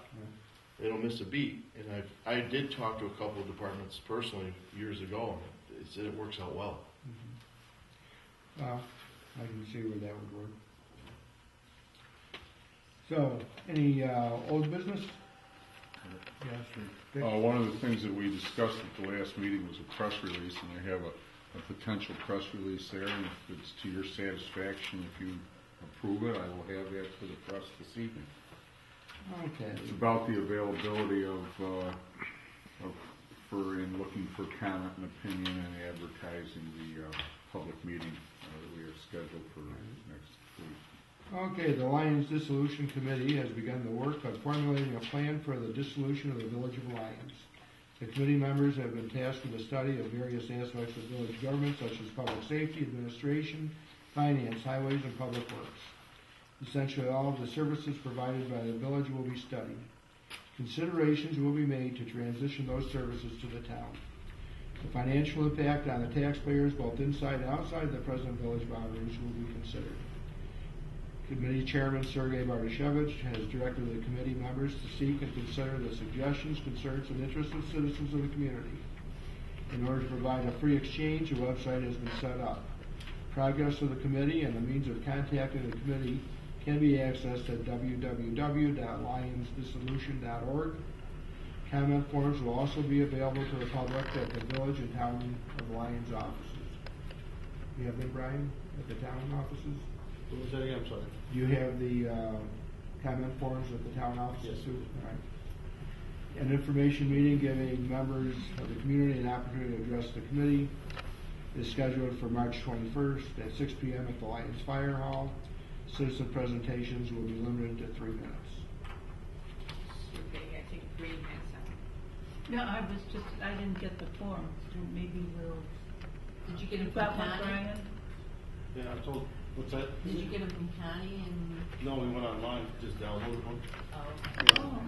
They don't miss a beat. And I did talk to a couple of departments personally years ago, and they said it works out well. Well, I can see where that would work. So, any old business? Yes, Dick? One of the things that we discussed at the last meeting was a press release, and I have a potential press release there, and if it's to your satisfaction, if you approve it, I will have that for the press this evening. Okay. It's about the availability in looking for comment and opinion and advertising the public meeting that we have scheduled for next week. Okay, the Lyons Dissolution Committee has begun the work of formulating a plan for the dissolution of the Village of Lyons. The committee members have been tasked with a study of various aspects of village government, such as public safety, administration, finance, highways, and public works. Essentially, all of the services provided by the village will be studied. Considerations will be made to transition those services to the town. The financial impact on the taxpayers, both inside and outside the present village boundaries, will be considered. Committee Chairman Sergei Bartashevich has directed the committee members to seek and consider the suggestions, concerns, and interests of citizens of the community. In order to provide a free exchange, a website has been set up. Progress of the committee and the means of contacting the committee can be accessed at www.lyonsdissolution.org. Comment forms will also be available to the public at the Village and Town of Lyons offices. You have them, Brian, at the town offices? What was that again? I'm sorry. Do you have the comment forms at the town offices Yes. too? All right. An information meeting giving members of the community an opportunity to address the committee is scheduled for March 21st at 6 p.m. at the Lyons Fire Hall. Citizen presentations will be limited to 3 minutes. Okay, I think Green has some. No, I didn't get the form, so maybe we'll. Did you get them You from got one, Connie? Brian? Yeah, I told, what's that? Did you get them from Connie and? No, we went online, just downloaded one. Oh. Oh.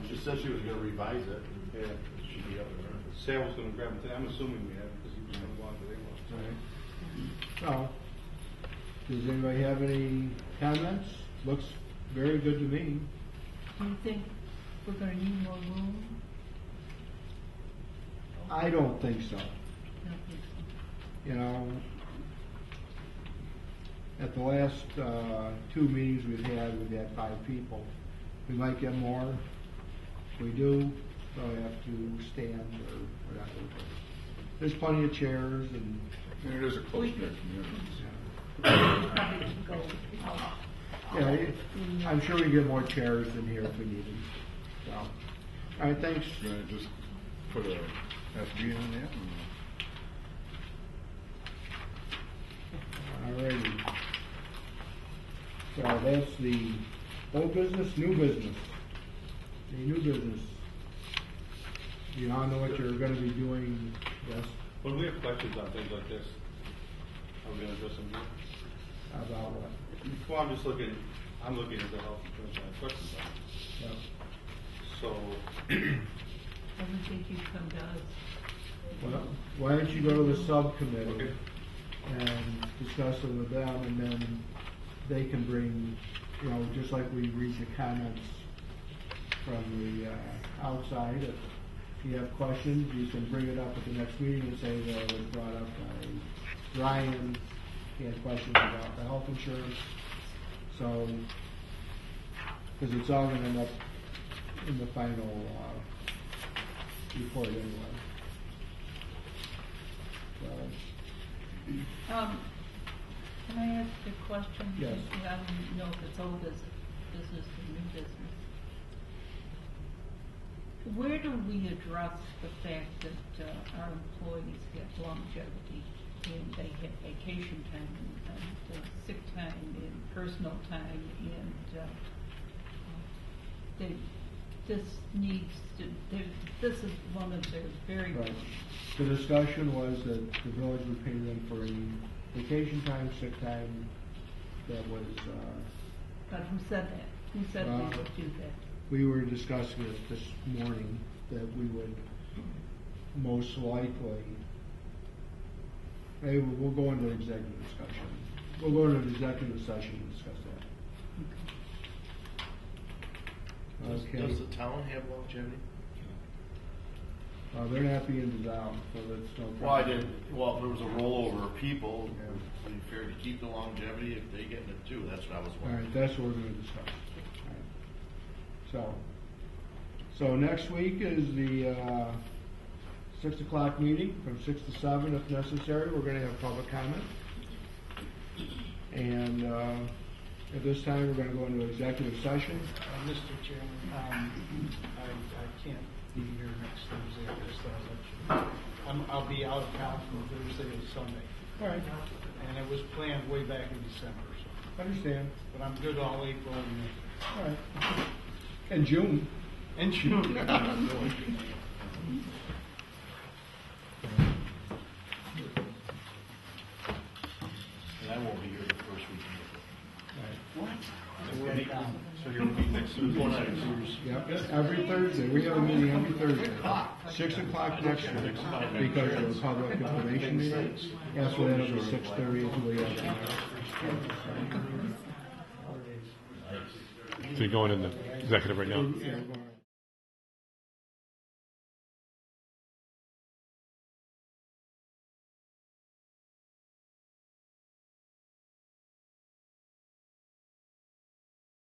She said she was gonna revise it. Yeah. It should be up there. Sam was gonna grab it today. I'm assuming we have, because he was gonna go on today. All right. So, does anybody have any comments? Looks very good to me. Do you think we're gonna need more room? I don't think so. I don't think so. You know, at the last 2 meetings we've had 5 people. We might get more. If we do, they'll have to stand or whatever. There's plenty of chairs and. And it is a close-knit community. Probably can go. Yeah, I'm sure we can get more chairs in here if we need them. So, all right, thanks. Gonna just put a SB on that? All righty. So that's the old business, new business. The new business. You all know what you're going to be doing, yes, When we have questions on things like this, are we gonna address them here? about what? Well, I'm looking at the health insurance, I have questions on it. Yeah. So, I would think you'd come to us. Well, why don't you go to the subcommittee Okay. and discuss it with them, and then they can bring, just like we read the comments from the outside. If you have questions, you can bring it up at the next meeting and say that it was brought up by Ryan. He had questions about the health insurance. So, because it's all going to end up in the final report anyway. So, Can I ask a question? Yes. I don't know if it's old business or new business. Where do we address the fact that our employees get longevity and they have vacation time and sick time and personal time and this is one of their very right. The discussion was that the village would pay them for any vacation time, sick time. That was. But who said that? Who said we would do that? We were discussing it this morning that we would most likely. Hey, we'll go into executive discussion. We'll go into executive session and discuss that. Okay. Does the town have longevity? They're not being dissolved, so that's no problem. Well, I didn't, well, if there was a rollover of people, would it be fair to keep the longevity if they get it too? That's what I was All wondering. right, that's what we're going to discuss. All right. So next week is the 6 o'clock meeting from 6 to 7 if necessary. We're going to have public comment. And at this time, we're going to go into executive session. Mr. Chairman, I can't be here next Thursday, I just thought I'd let you know. I'll be out of town from Thursday to Sunday. All right. And it was planned way back in December, so. Understand. But I'm good all April and May. All right. And June. And June. And I won't be here the first week of April. so you're meeting next Thursday? Yep, every Thursday. We have a meeting every Thursday. 6 o'clock next week because of the public information meeting. After that, it'll be 6:30 until we have. So you're going in the executive right now? Yeah, we're going